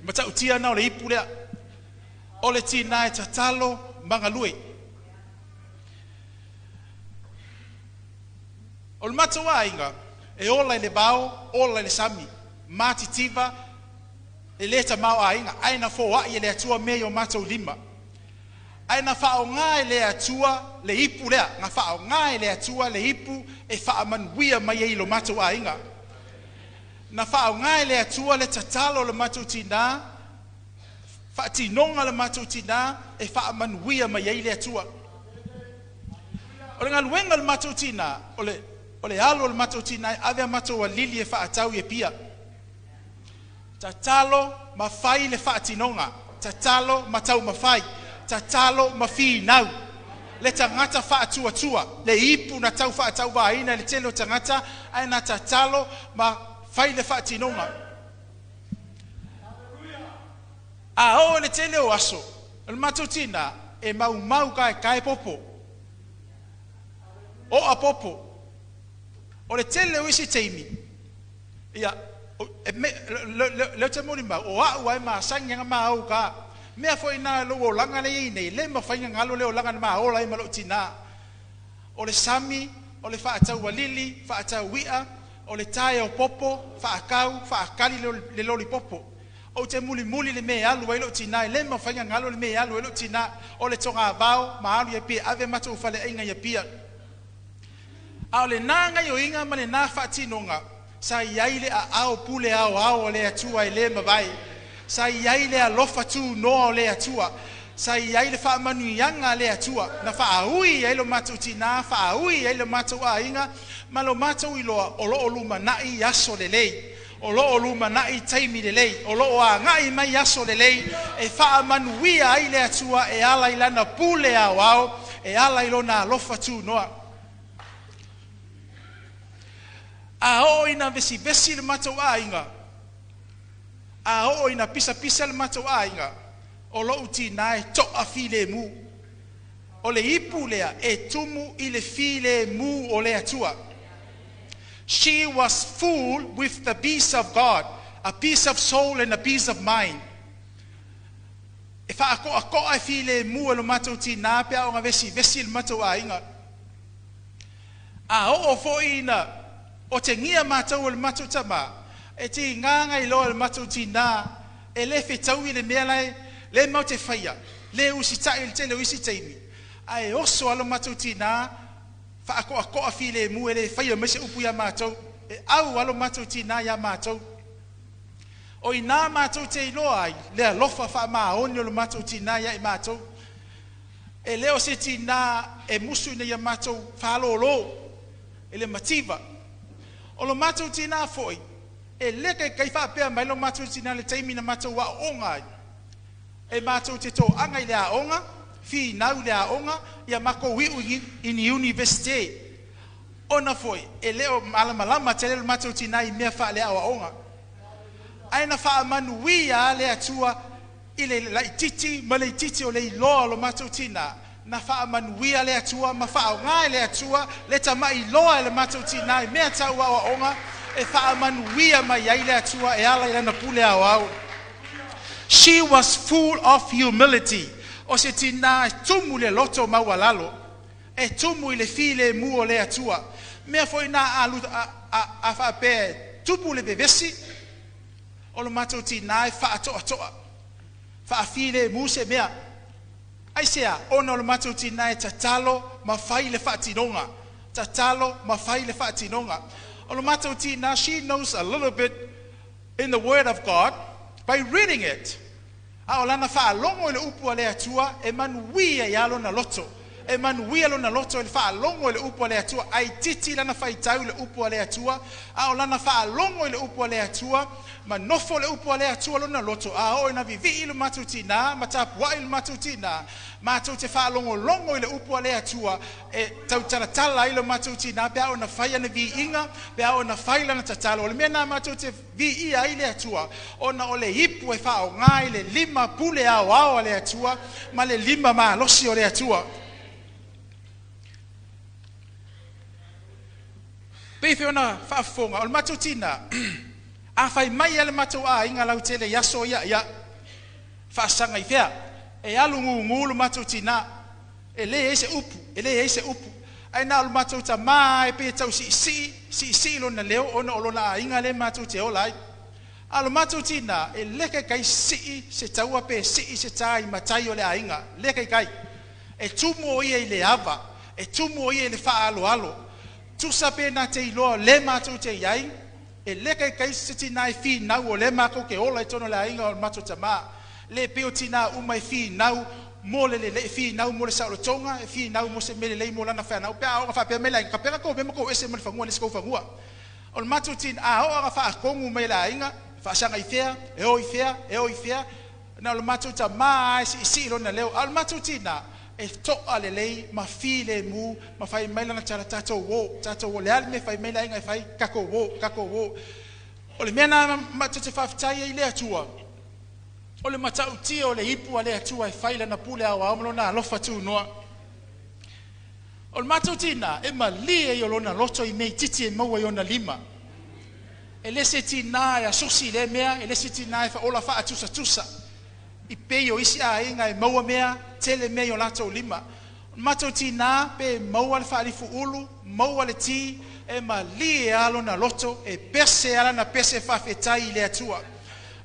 Matau tia na o le ipu lea. O le tina e tatalo manga lue. O le matau ainga, e ola le bao, ola le sami, mati tiva, e le tamau ainga, aina foa i le atua mei o matau lima. Aina whao ngā le atua le ipu lea, ngā whao ngā le atua le ipu e wha manuia mai e lo matau ainga. Na whao ngai le atua le tatalo le matou tina, wha tinonga le matou tina, e wha manuia mai ei le atua. O le ngā luenga le matou tina, o le alo le matou tina, avea matou a lili e wha atau e pia. Tatalo ma whai le wha tinonga, tatalo ma tau ma whai, tatalo ma whi nau. Le tangata wha atua, le ipu na tau wha atau waina, le telo tangata, ai na tatalo ma fai le whaatinonga. A o le tele o aso, le matou tina, e mau kai popo. O a popo. O le tele o isi teimi. Ia, leo te mori mau, o au ai maa sangyanga maa au ka. Mea fo ina lo o langa le inei, le ma whainga ngalo le o langa maa ola i malo tina. O le sami, o le whaatau walili, whaatau wia, o le tae o popo, whaakali le loli popo. O te muli le me alu e lo tina, le ma whainga ngalo le me alu e lo tina, o le tonga vau, ma alu e pia, ave mata ufale inga ia pia. A o le nanga i o inga ma le nā whaatinonga, sa iaile a ao pule ao le atua e le mawai, sa iaile a lofa tu noa o le atua, sa iaile wha manuianga le atua, na whaaui e lo matou tina, whaaui e lo matou a inga, ma lo matou i loa o loo luma nai aso le lei, o loo luma nai taimi le lei, o loo a ngai mai aso le lei, e wha manuia ai le atua e ala i lana pule ao, e ala i lona lofa tu noa. A o ina vesi le matou a inga, a o ina pisa le matou a inga, o loo tina e toa file mu, o le ipu lea e tumu i le file mu o le atua. She was full with the peace of God, a peace of soul and a peace of mind. E whaakoa e file mu e lo matou tina pia o ngā vesi le matou a inga. A o fo ina O te ngia mātou o le mātou tama, e te nganga I loa le mātou tina, e le whetau I le mea lai, le mau te whaia, le usi tai le te le usi teimi. Ai oso alo mātou tina, wha koa fi le mu e le whaia mese upu ya mātou, e au alo mātou tina ya mātou. O I nā mātou te iloa ai, lea lofa wha maa oni o le mātou tina ya I mātou. E leo se tina e musu ina ya mātou whalolo, e le mativa. O lo mātou tina foi, e leke kai whapea mai lo mātou tina le teimi na mātou wa onga ai. E mātou te tō anga I lea onga, fi nau lea onga, ia mako wiu ini universite. Ona foi, e leo malamalama te leo mātou tina I mea wha lea wa onga. Aina wha manuia lea tua, I le laititi, ma le titi o le iloa lo mātou tina. Na wha manuia lea tua, ma wha o ngai lea tua, le ta mai iloa le mātou tina, I mea tau wa onga, e wha manuia mai ai lea tua, e ala I lana pule au au. She was full of humility. O se tina tumu le loto mawalalo, e tumu I le fi le mu o lea tua. Mea foi na a wha pe tupu le bevesi, o lo mātou tina e wha atoa toa. Wha fi le mu se mea. Ai sea, ona o lo mātou tina e tatalo ma whai le wha tinonga. Tatalo ma whai le wha tinonga. O lo mātou tina, she knows a little bit in the Word of God by reading it. A o lana wha longo I le upu a lea tua, e manuia I alo na loto. E manuia lo na loto I le wha longo I le upu a lea tua, ai titi lana whai tau I le upu a lea tua. A o lana wha longo I le upu a lea tua, ma nofo le upu a lea tua lo na loto. A o ina vivi I le mātou tina, ma tapua I le mātou tina. Mātou te wha longo I le upu a lea tua, e tau taratala I le mātou tina, pia o na whai ana vi inga, pia o na whai lana tatalo. O le mea na mātou te vi ia I lea tua, o na o le ipu e wha o ngai le lima pule au a lea tua, ma le lima maa losi o lea tua. Pefe ona whaafonga, o le mātou tina, a whai mai ale mātou a inga lau tele yaso ia, whaasanga I whea, e alu ngu le mātou tina, e le eise upu, ai nā o le mātou ta maa e pe tau si lo na leo, ona o lona a inga le mātou te olai. A lo mātou tina, e leke kai se taua pe se tai matai o le a inga, leke kai, e tumu o ia I le ava, e tumu o ia I le wha alo, tusa pe na te iloa le mātou te iai, e leke kai se tina e fi nau o le mātou ke ola I tono le a inga o le mātou ta maa, le peo tina umai fi nau, mo le fi nau mo le saolo tonga, e fi nau mo se mele lei mo lana wha nau, pea o ngā wha mele ai, ka pera kou me mako ese mo le whangua le skou whangua. O le mātou tina, a o ngā wha kongu mai la inga, wha sanga I whea, e o I whea, na o le mātou ta maa e si ilo na leo, a le mātou tina, e toa le lei, ma fi le mu, ma whai maila na tala tatou wo, le ali me whai maila inga e whai kako wo. O le mea na mātou te Faafetai I lea tua, o le matau tia o le ipu a lea tua e whaila na pule au aumalo na alofa tu noa. O le mātou tina, e ma lia I o lona loto I mei titi e maua I ona lima. E lese tina e asosi le mea, e lese tina e wha ola wha tusa. I pei o isi a inga e maua mea, tele mea I o lato lima. O le mātou tina, pe maua le whaarifu ulu, maua le ti, e ma lia alo na loto, e pese ala na pese Faafetai I lea tua.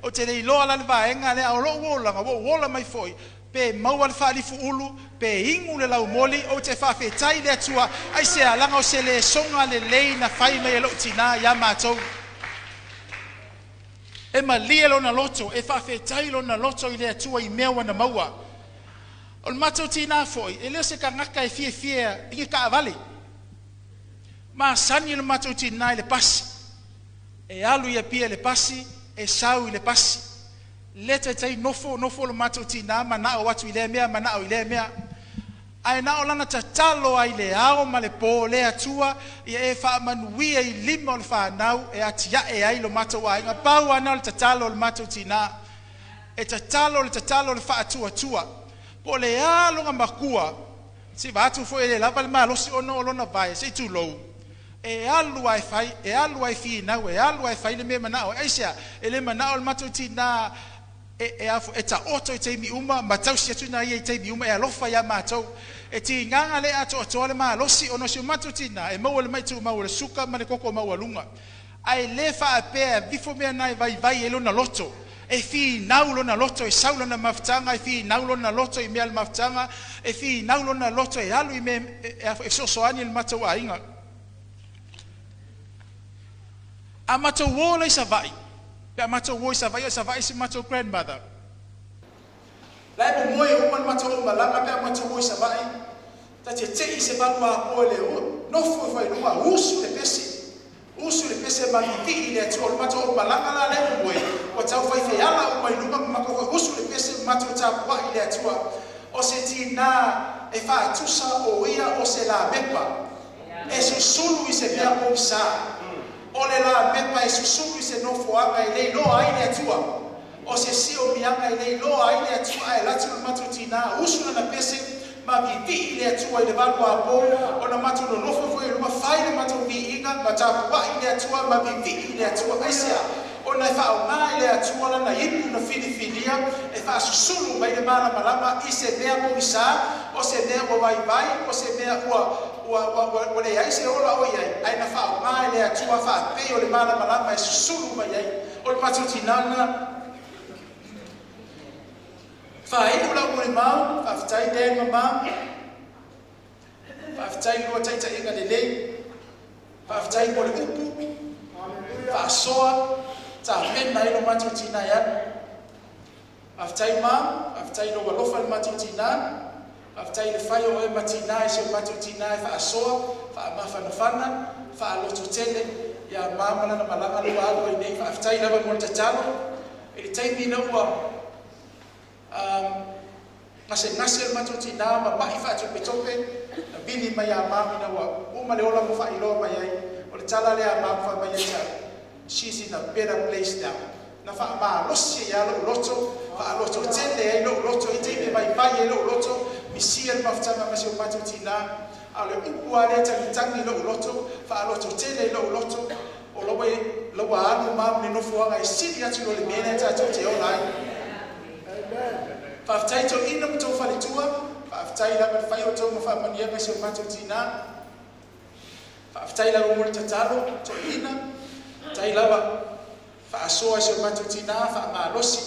O te rei loa la le vaenga le ao loo wolanga, wola mai foi, pe maua le whaarifu ulu, pe ingu le lau moli, o te Faafetai lea tua, ai se alanga o se le songa le lei na whai mai e lo tina ia mātou. E ma lia lo na loto, e Faafetai lo na loto I lea tua I mea wana maua. O le mātou tina foi, e leo se ka ngaka e fie, inge ka avali. Ma sani le mātou tina I le pasi, e alu ia pia le pasi, e sau I le pasi. Leta tai nofo le mātou tina, manao watu I le mea, manao I le mea. Ai na o lana tatalo ai le ao ma le po lea tua, ia e wha manuia I lima o le whanau, e atia e ai lo mātou a inga. Pau ana o le tatalo le mātou tina, e tatalo le wha tua. Po le alonga makua, si vatu fo e le lava le malosi ono o lona vai, se tu lou. E alu ai fi nau, e alu ai fai le me manao, aisea, e le manao le mātou tina, e ta oto I teimi uma, ma tausi atu na ia I teimi uma, e alofa ia mātou, e ti nganga le ato ato le malosi ono si matutina e mau le mai tu mau le suka ma le koko mau alunga ai le fa pe bifo me nai vai elo na loto e fi naulo na loto e saulo na maftanga e fi naulo na loto e mel maftanga e fi naulo na loto e alu me e so ani le mata wa inga a mata wo le sa vai pe mata wo sa vai si mata grandmother lai mo moe o man mata o malanga pe mata wo sa vai ta te se balwa o le o no fo fo no usu le pese ma vi le tol mata o malanga la le moe o tau fai fe ala o mai numa ma ko usu le pese mata o tau wa ile atua o se tina e fa tusa o ia o se la mepa e su sulu i se pia o sa o le la mepa e su sulu i se no fo anga ile no ai le atua o se si o mianga ile lo ai le atua e latu mata tina usu na pese ma vi ile atua ile valu a po o na matu no nofo foi uma fai matu vi inga mata wa ile atua ma vi ile atua aisia o na fa o na ile atua na ipu na filifilia e fa susulu mai de mala malama ise mea po isa o se mea o vai o se mea o le ai se ola o ai na fa o na ile atua fa pe o le mala malama e susulu mai ai o le matu tinana Fai ula mo le mau, faafetai te mama, faafetai lua tai tai inga lenei, faafetai mo le upu, faasoa, ta pena ilo matu tina ya, faafetai mam, faafetai lo walofa le matu tina, faafetai le fai o e matina e se matu tina e faasoa, faamafana, faaloto tele, ya mama na malanga lua alu e nei, faafetai lava mo le tatalo, ele taimi na ua, ngase matuti na ma mai fa tope na bili mai a mami na wa uma le ola mo fa ilo mai ai o le tala le a mami fa mai ai she's in a better place now na fa ma losi ya lo loto fa loto tele ai lo loto ite mai mai lo loto mi sia ma fa ma se matuti na ale upu ale tangi lo loto fa loto tele lo loto o lo we lo wa anu mami no fo ai sidi atu lo le mena ta te o lai Faafetai to ina mo tau faletua, faafetai lava fai o tau mawhamania me se o matou tina, faafetai lava mo le tatalo to ina, tai lava faasoa se o matou tina, faamalosi,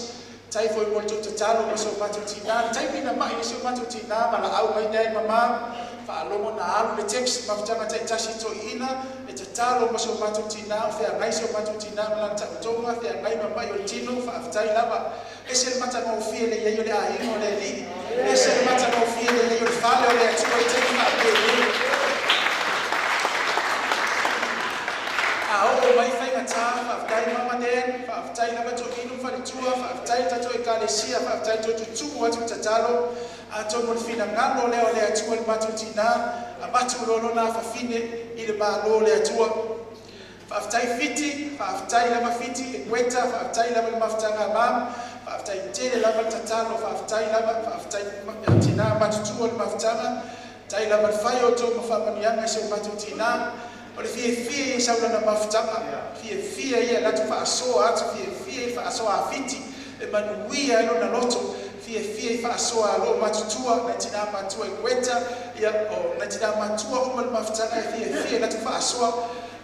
tai foi mo le tau tatalo me se o matou tina, tai pina mai se o matou tina, ma la au mai nei mama, faalomo na alu le text mawhtanga tai tasi to ina, e tatalo me se o matou tina, o fea ngai se o matou tina, ma la tautonga, fea ngai mamai o tino, faafetai lava, ese le mata no fie le yo le ai no le li ese le mata no fie le yo le fale o le atua te ma pe a o mai fai ngata fa dai mama den fa tai na to inu fa le tua fa tai tato e kalesia fa tai to tu watu tatalo a to mo fina ngalo le o le atua le matu tina a batu lo na fa fine ile ba lo le atua faafetai fiti faafetai lava fiti e kweta faafetai lava le maftanga mam faafetai tele lava tatalo faafetai lava faafetai tina matutua le maftanga tai lava le fai o to mawhamanianga se o matou tina o le fie saula na maftanga fie ia latu faasoa atu fie faasoa fiti e manuia ilo na loto fie faasoa lo matutua na tina matua e kweta ia o na tina matua o le maftanga fie latu faasoa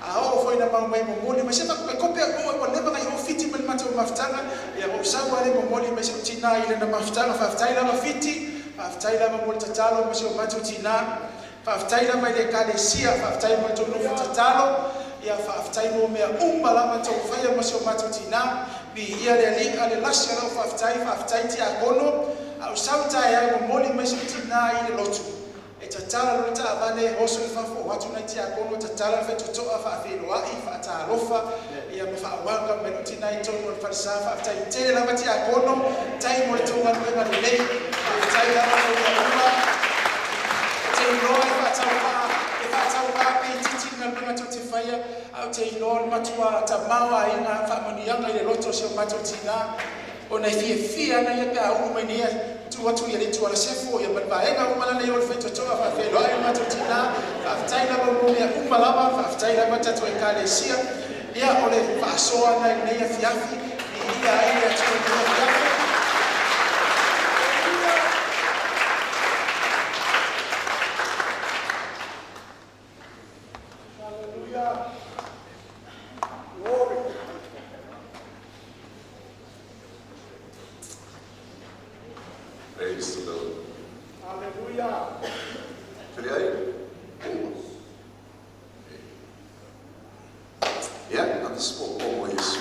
ao foi na mai momoli mas sempre kope o leva ngai o fiti mal mate o maftanga ya o sawa le momoli mas o tina ile na maftanga faafetai lava fiti faafetai lava mo tatalo mas o mate o tina faafetai lava ile kalesia faafetai mo to no tatalo ya faafetai mo me lava to fai mas o mate o tina bi ia le ali ale lasia lo faafetai ti agono au sauta ya momoli mas o tina ile lotu e tatala lo ta vale oso fa fo watu na tia kono tatala fa to fa fe lo ai fa ta rofa ia me fa wanga me no tina i tono fa sa fa ta tele la tia kono tai mo to nga nga nei tai la ko ya uma tai lo fa ta wa pe titi nga nga to te fa ya au tai lo matua ta mawa ina fa mani yanga ile loto se matua tina ona fie na ia ka uma ni tu watu ya letu wala sefo ya balbaenga uma na yo feto to fa fe lo ai matua tina fa tai la mo ya uma lava fa tai la matatu e kalesia ia ole fa soa na nei fiafi ia ia tu Yeah, I'm the sport always.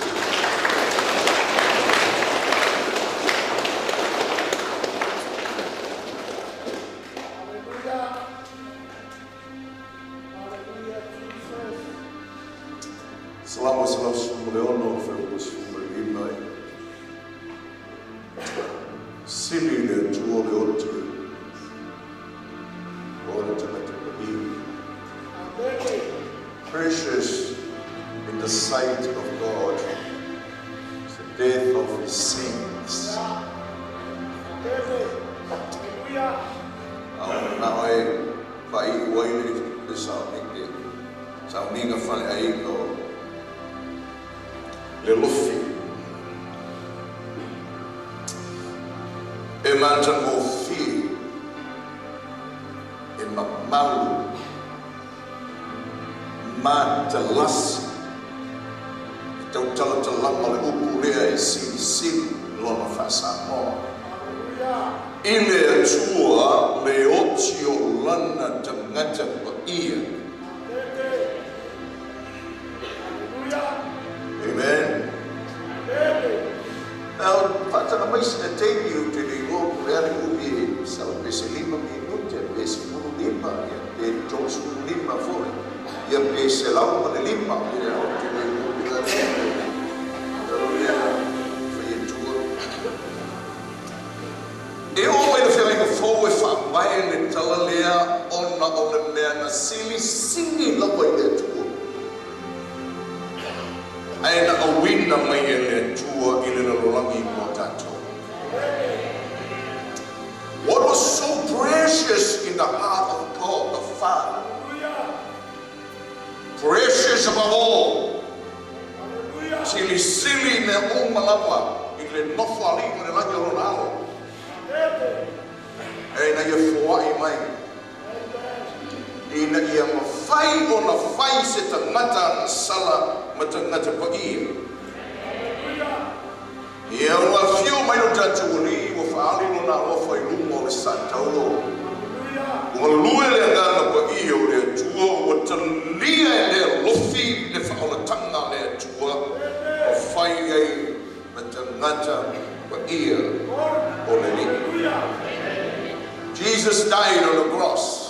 Selama selalu sumber sumber ini, sini dia jual dia orang jangan precious in the sight of God is the death of his saints. Now I vai wai besar ni, sau ni ngafale aiga. Lealofi. Imagine more fear in my malu, matalas. Tautua talang ole upurea e sili lona fasamo. Ile tua le otio lana tangata pa ia. Amen. Now, father, I must take you to the Lord where you be. So, Beselima minute, Besimunu lima, and Josu lima for it. You Beselam the lima, you know, to the Lord. For you to they always feeling forward from buying the Teleiai on the man, silly love with it. Aina auauna mai ele tua i le lololangi mo tatou. What was so precious in the heart of God the Father, precious above all, sili ne o malapa i le nofa ali mo le langi o lonao. Aina ia fuai mai. Ina ia mawhai o na whai se tangata na sala ma tangata pa ia. Ia ua whio mai no tatou uri o whaali no na lofa i lumo o le santaulo. Ua lue le angana pa ia o le atua, ua talia e le lofi le whaolatanga le atua, o whai ei ma tangata pa ia o le ni. Jesus died on the cross.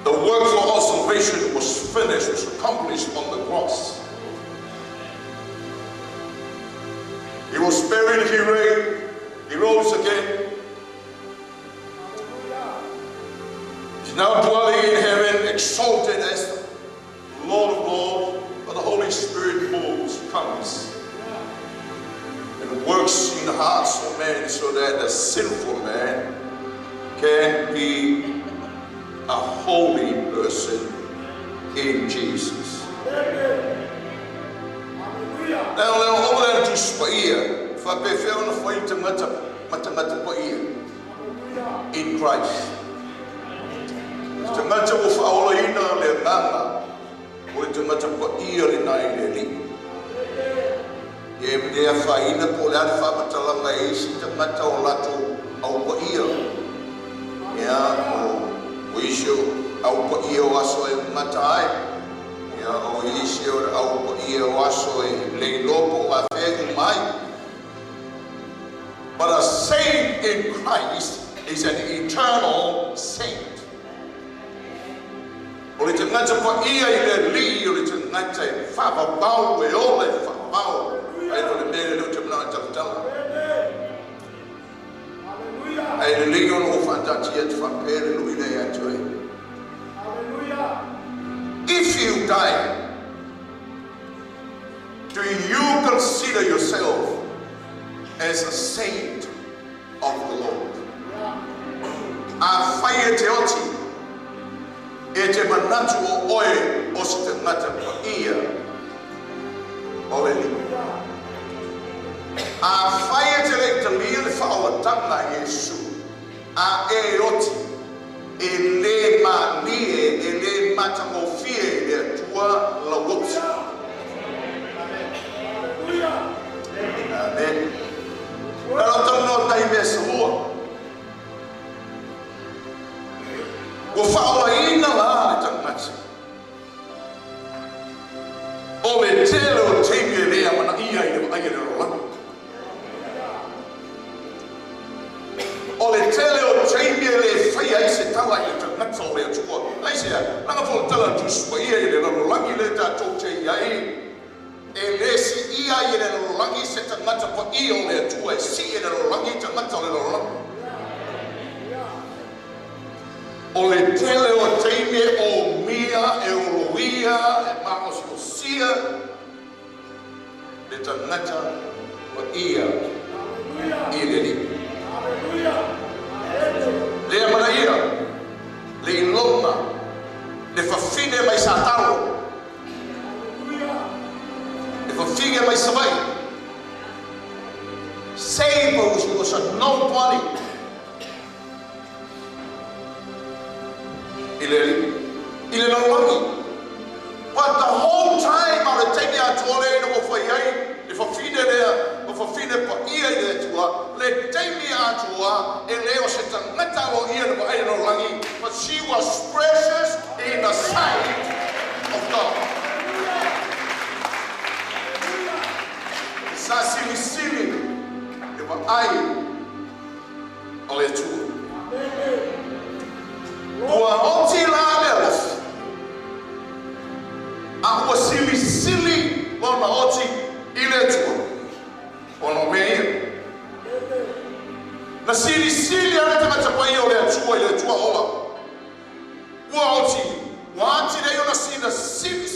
The work for our salvation was finished, was accomplished on the cross. He was buried, he rose again. He's now dwelling in heaven, exalted as the Lord of Lords, but the Holy Spirit moves, comes, and works in the hearts of men so that the sinful man can be a holy person in Jesus. Now, over there to Spaia, Faafetai Tele Lava in Christ. Tangata o whaolaina le nganga, o le tangata paia le nai le li. E mea whaina po le ale whamatalanga e si tangata o lato au paia. O isio au paia o aso e matai. O isio au paia o aso e leilopo a whengu mai. But a saint in Christ is an eternal saint. O le tangata paia I le li, o le tangata e whawabau e o le whawabau. Ai no le mele no te mana tautala. Ai le li ono whantati e te whapere no I le atu e. If you die, do you consider yourself as a saint of the Lord? A whaia te oti, e te manatu o oe o se te ngata paia o le li. A whaia te le te lia le whaolatanga Yesu, a e oti, e le manie, e le matamofie, e atua la wotsi. Amen. Pero tano tai mesa hoa. Ko whaolaina la le tangata. O le tele o teimi lea mana ia i le ai le rolangi. O le tele o teimi le whaia i se tawa i le tangata o le atua. Ai sea, langa fo tala tusua ia i le rolangi le tatou te iai. E le si ia i le rolangi se tangata pa i o le atua. E si i le rolangi tangata o le rolangi. O le tele o teimi o mia e oloia e maosia le tangata pa ia i le li. Le amana ia, le ilona, le fafine mai sa talo, le fafine mai sa vai. Seibo si o sa non pali. Ile no longi. But the whole time I would take out to all the for yai, if a feed there, if a feed for ear there to her, let take me out to her, and Leo said, Metal ear for I no longi, but she was precious in the sight of God. Sasili sili, if I ole tu. Ua oti la lealofi. A ua sili sili lona oti i le tua. Ono mea. Na sili sili ane tangata pai o le atua i le tua ola. Ua oti. Ua ati rei ona sila sili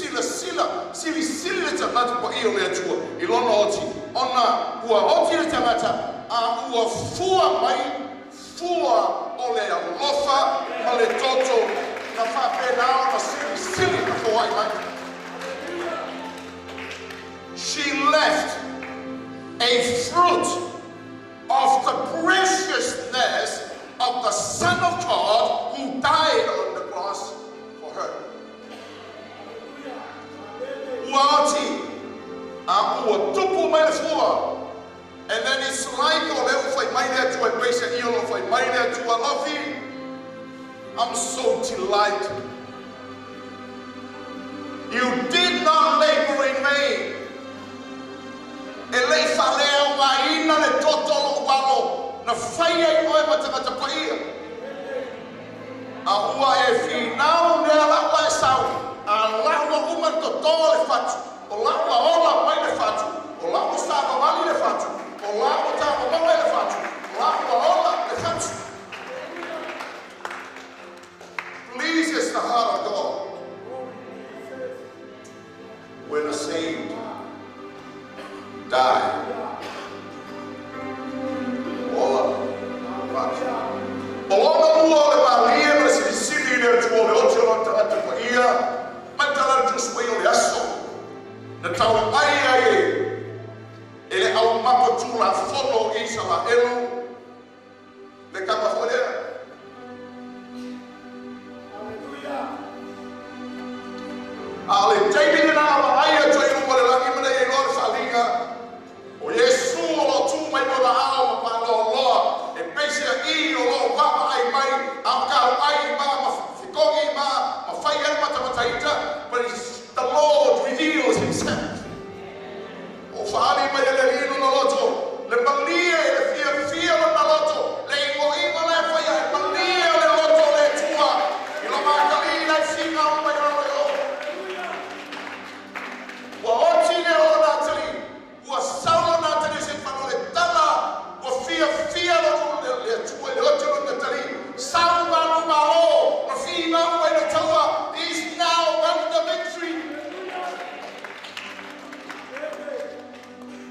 le tangata pai o le atua i lona oti. Ona ua oti le tangata a ua fua mai. Fua o le alofa ma le toto na whapena na sili na whawai mai. She left a fruit of the preciousness of the Son of God who died on the cross for her. Uati a ua tupu mai le fua. And then it's like I'm so delighted. You did not labor in vain. Elei falea waina le totolo walo na faia i oe matangata paia. A ua e finau ne ala wa e sau. A lawa uma totolo le fatu. O lawa ola mai le fatu. O lawa stava vali le fatu. O lawa tava mama le fatu. O lawa ola le fatu. Pleases the heart of God when a saved die. Ola fatu. Ola mua le malia ma si sili le tuo le ocho la tata paia. Matala just way o le aso. Na tautai ele au mako tu la fono isa la elu le kama folea. Ale taimi na ama aia to i mo le lagi mana e lor salinga o Yesu o tu mai no la ao pa no loa e pese I o lo papa ai mai au ka ai ma fikongi ma fai el mata mataita, but the Lord reveals himself. O fali mai le lino na loto le malia le fia na loto le ingo le fai ai malia le loto le tua I lo makalina fina mai no Wa otine o natali, wa saula natali se fano le tala, wa fia lo le tua le otino natali, saula no malo, wa fina o le taua is now won the victory.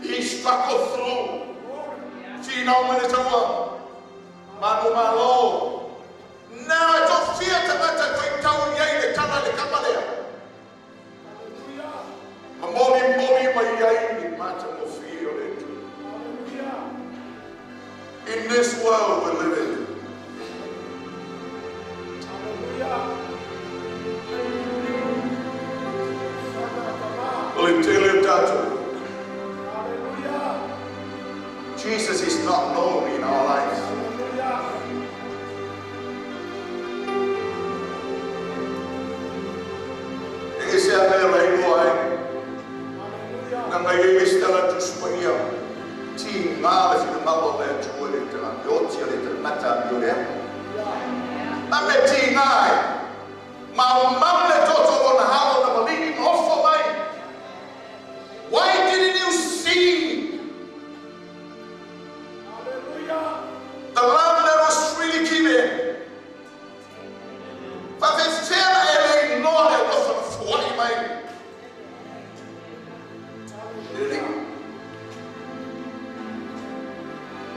He struggled through. Fina o le taua, mano malo. Now I don't fear to matter to tau yai le tala le kamalea. Moli mai ai ni mata mo fio le tu. In this world we live in. Jesus is not known in our lives. Ese ame lai Nga ngai e stela tu spania. Ti ngale fi malo le tu le te andotia le te mata yo le. Ame ti ngai. Ma mamle toto ona halo na malini ofo mai. Why didn't you see the love that was really given? Faafetai Tele Lava was for what mai.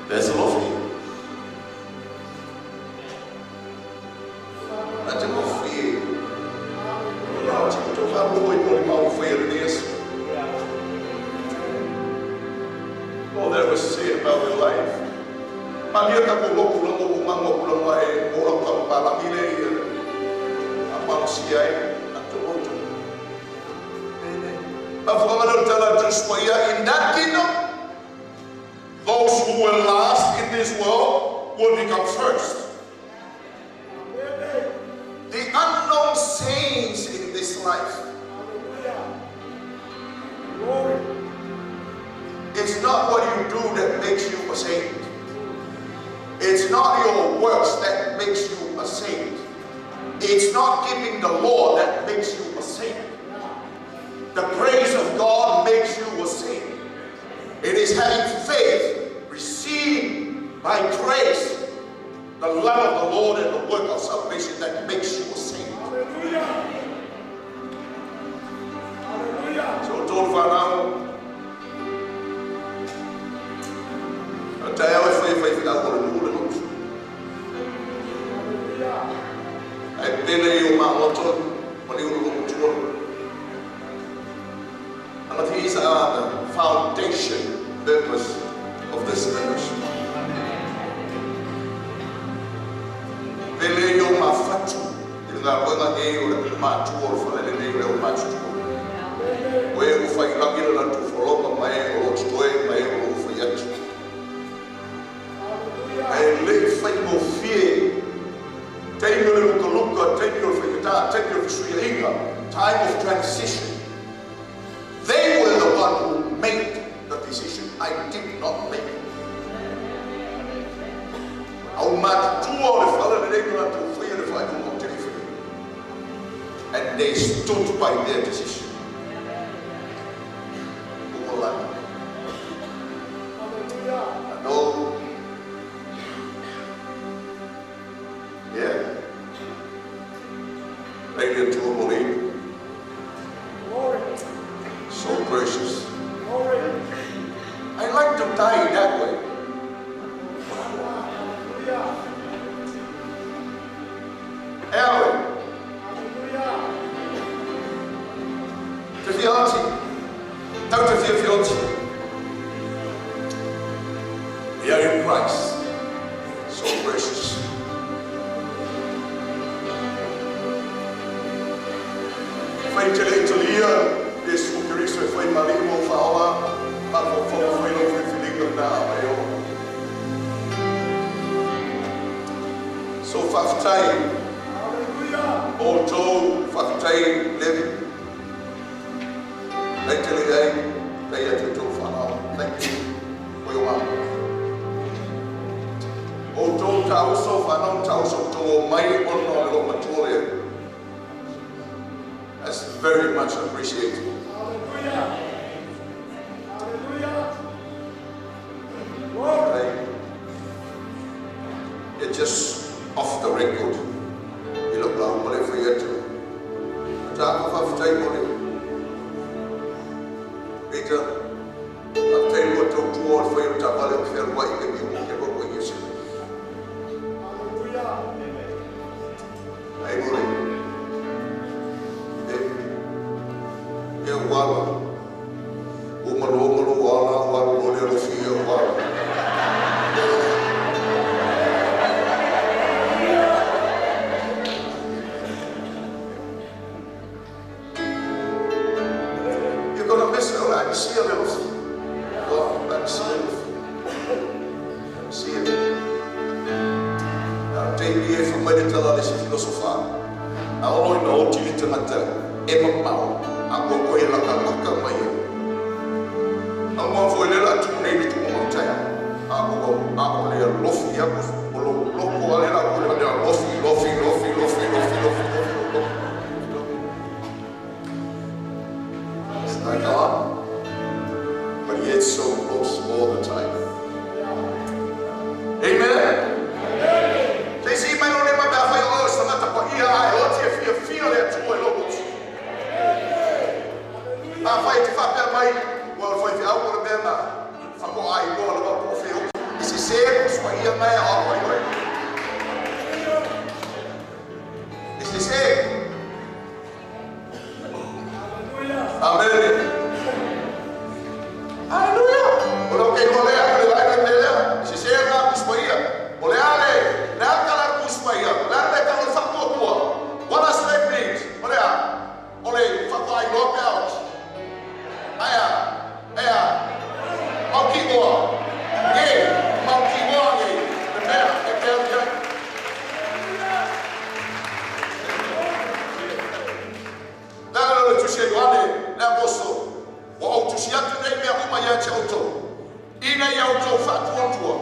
There's a love for you. That's a love for you. Don't have a boy going out for you this. All there was to say about your life. Malia ka ko loku loku mango ko ai ora ka pala mile apa sia atu. After tell just in that kingdom, those who were last in this world will become first. The unknown saints in this life. It's not what you do that makes you a saint. It's not your works that makes you a saint. It's not keeping the law that makes you a saint. The praise of God makes you a saint. It is having faith, received by grace, the love of the Lord and the work of salvation that makes you a saint. Hallelujah. Hallelujah. So don't find out. And these are the foundation purpose of this ministry. Time of transition. They were the one who made the decision. I did not make it. And they stood by their decision. And all, yeah. Lady to believe. So precious. I like to die that way. Aaron. Te fianci. Tau te fianci. We are in Christ. So precious. Faafetai Tele Lava. Yesu Kristo foi marimo fala, mas foi no filigo na eu. So Faafetai, although Faafetai Levi, Teleiai, thank you for your work. Although tauso fanau tauso to mai ono lo matoria. That's very much appreciated. Hallelujah. Hallelujah. Okay. It's just off the record. You look like what if we get to talk of Faafetai. Peter, I'll tell you what to do all for you to have a fair way to be what you say. Hallelujah. Amen. Wala, umalo wala, Lealofi wala. You're gonna miss it. I see a little. Oh, I see a little. See it. Take me from meditala desse filosofar. A oloi na utilita mata. Emma mau. Aku koe laka mai. lofi aku o lo loko ale la ko le lofi. It's not God, but yet so close all the time. Amen. They see my name about my own, so that the ear I ought to feel it to my logos. I fight if I tell my well, fight out of the member. I go, I go about profile. This is it, so I hear my heart. This is it. Amen. Hallelujah. Well, okay, go there. This is it, I'm just here. Well, what does that mean? Ole, fuck I go out. Monkey war. Yeah, monkey war. The man, the girl. Now, to say one, now also. What to see at the name of my auto. In a auto fat one.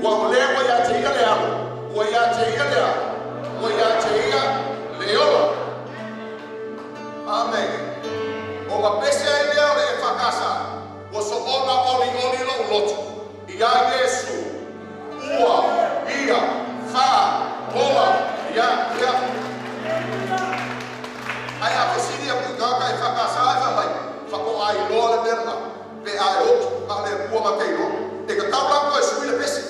What level ya take a what ya take a what ya take a Leola. Amen. O ka pese ai leo le whakasa. O so ona oli lo lotu. Ia Yesu. Ua. Ia. Wha. Ola. Ia. Ai a kosiria kukaka e whakasa ai whamai. Whako ai loa le merma. Pe ai otu. Ka le mua makeiro. E ka taurako e sui le pese.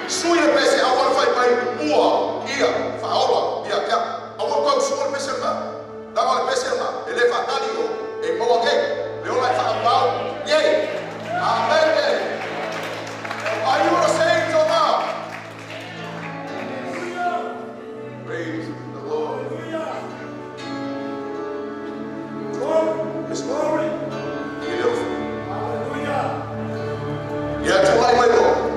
Sui le pese a wala whai mai. Ua. Ia. Wha ola. Ia. Ia. Awal kau semua peser ma, dah peser ma, elefant tadi tu, bawa ke, leolai faham bau, ye, amen. Are you the saints or not? Praise the Lord. His glory. Hallelujah. Yeah, to my Lord.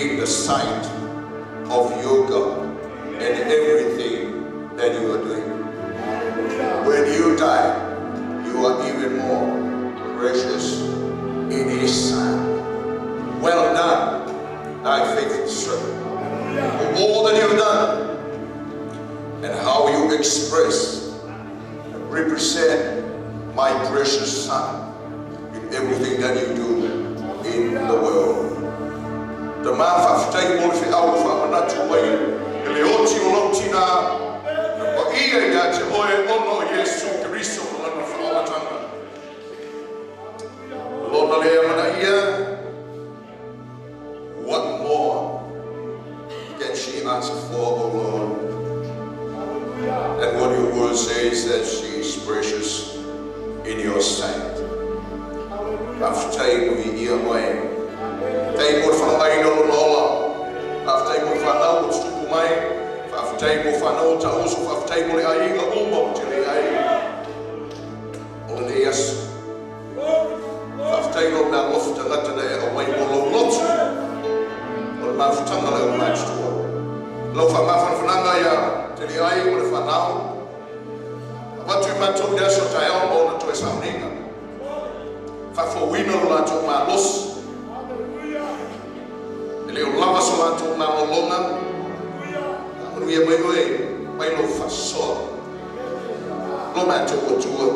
in the sight of your God and everything that you are doing. When you die, you are even more precious in His sight. Well done, thy faithful servant. For all that you have done and how you express and represent my precious Son in everything that you do in the world. The man Faafetai Tele Lava manatu mai Leoti olotina wa ia ya te oe ono Yesu Kristo lana whaatanga. Lona lea mana ia, what more can she ask for, O Lord? And what your word says that she is precious in your sight. Faafetai mo ia mai. Tai mo whamaina o lola. Faafetai mo whanau o tuku mai. Faafetai mo whanau ta oso. Faafetai mo le aiga uma o Teleiai. O lenei asu. Faafetai lo na lofu tangata na e awai mo lo lotu. O le mawhutanga le o mātua. Lo whamawhanawhananga ia Teleiai o le whanau. Watu mātou de aso tai au mo na toe sauninga. Whawhawina lo lātou mā losu. Leo lava so mātou nā molonga. Manuia mai oe, mai no whasoa. Lo mātou o tua.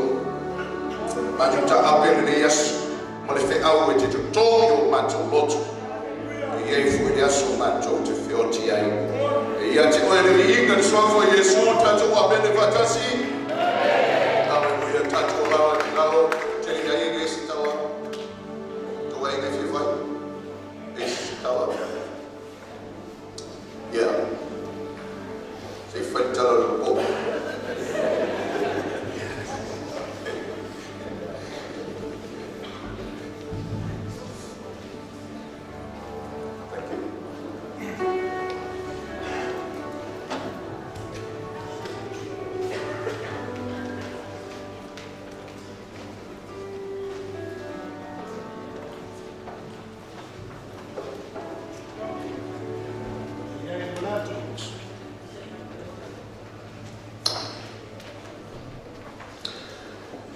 Mātou ta ape lenei asu. Ma le wheau e te tōi o mātou lotu. E iei fui le asu mātou te whioti ai. E ia te oe le inga ni swafo Yesu tātou a bene vatasi. Aleluia tātou lawa ni lao. Teleiai e esi tawa. Tō ainga whiwhai. Esi tawa. Yeah. Say Faafetai Lava.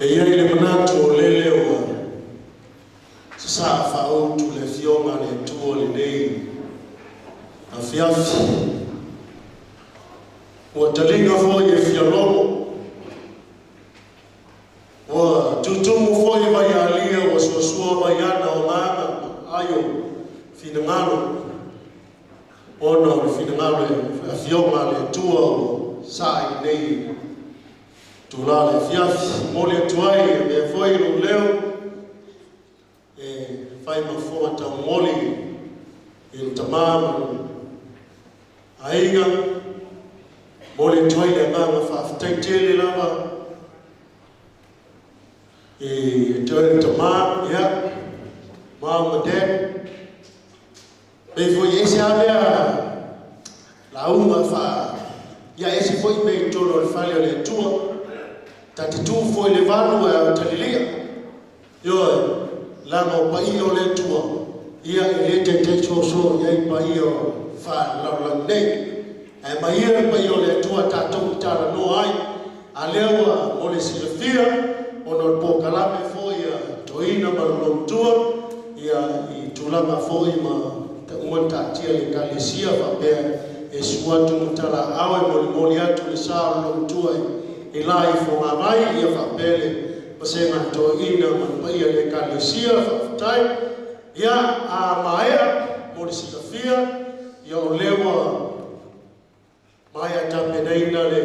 E iai le manatu o lele o sa whaautu le fionga le tuo lenei a fiafi. Ua talinga foi e fialomo. Ua tutumu foi vai alia ua suasua vai ana o nganga ayo finangalo. Ona o finangalo a fionga le tuo o sa nei. Tula le fiafi, mole tuai, me foi no leo, e fai ma fua ta mole, il tamama, aiga, mole tuai le mama Faafetai Tele Lava, e tuai tamama, ya, mama dad, me foi ese alea, la uma fa, ya ese foi me tolo le falio le tua, tatou foi le valu a Teleiai. Yo, langa o pai o le tua. Ia le te so ia pai o fa la lenei. E mai ia pai o le tua tatou tala no ai. A lewa o le silafia o no pokalame foi a toina ma lo tua. Ia I tulanga foi ma te umata tia le kalesia fa pe e suatu tala awe mo atu le sa lo tua. I lai fo ngā mai ia whapele pasenga to ina man paia le kalesia Faafetai ia a maea mo le silafia ia o lewa maea tapenaina le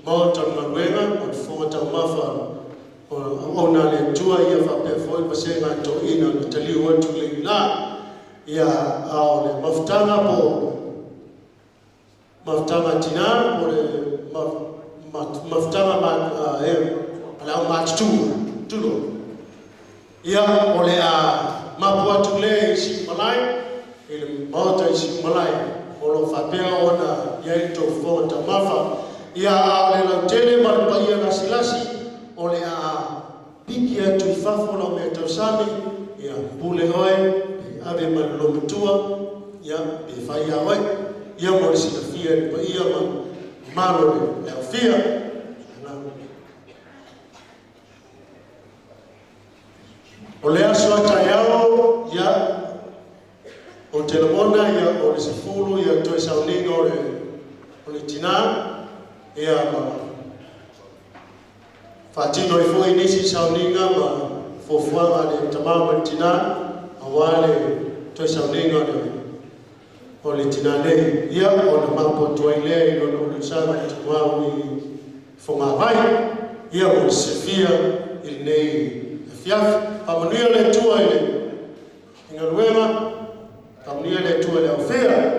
maotang manuenga o le whongatau mafa o na le tua ia whape foi pasenga to ina le taliu atu le ila ia a o le mafutanga po mafutanga tina po le mafutanga ala mātutua tulo. Ia o le a mapuatu le isi malai, e le maota isi malai, o lo whapea ona iai tō whonga mafa. Ia a le lautele marpa ia nasi lasi, o le a piki atu I whafo lau mea tausami, ia pule oe, ave man lomutua, ia e fai awe ia mo le silafia pa ia malo le Leofia o le aso ataiao ia o te lamona ia o le sefulu ia toe sauninga o le tina ia whaatino i fwoi nisi sauninga ma fofuanga le tamama le tina awale toe sauninga o le tina nei ia o le mapo tuaile i lono le sama te tuau i fonga vai ia o le sefia i lenei fiaf pamanuia le tua i le ingaluema pamanuia le tua le aufea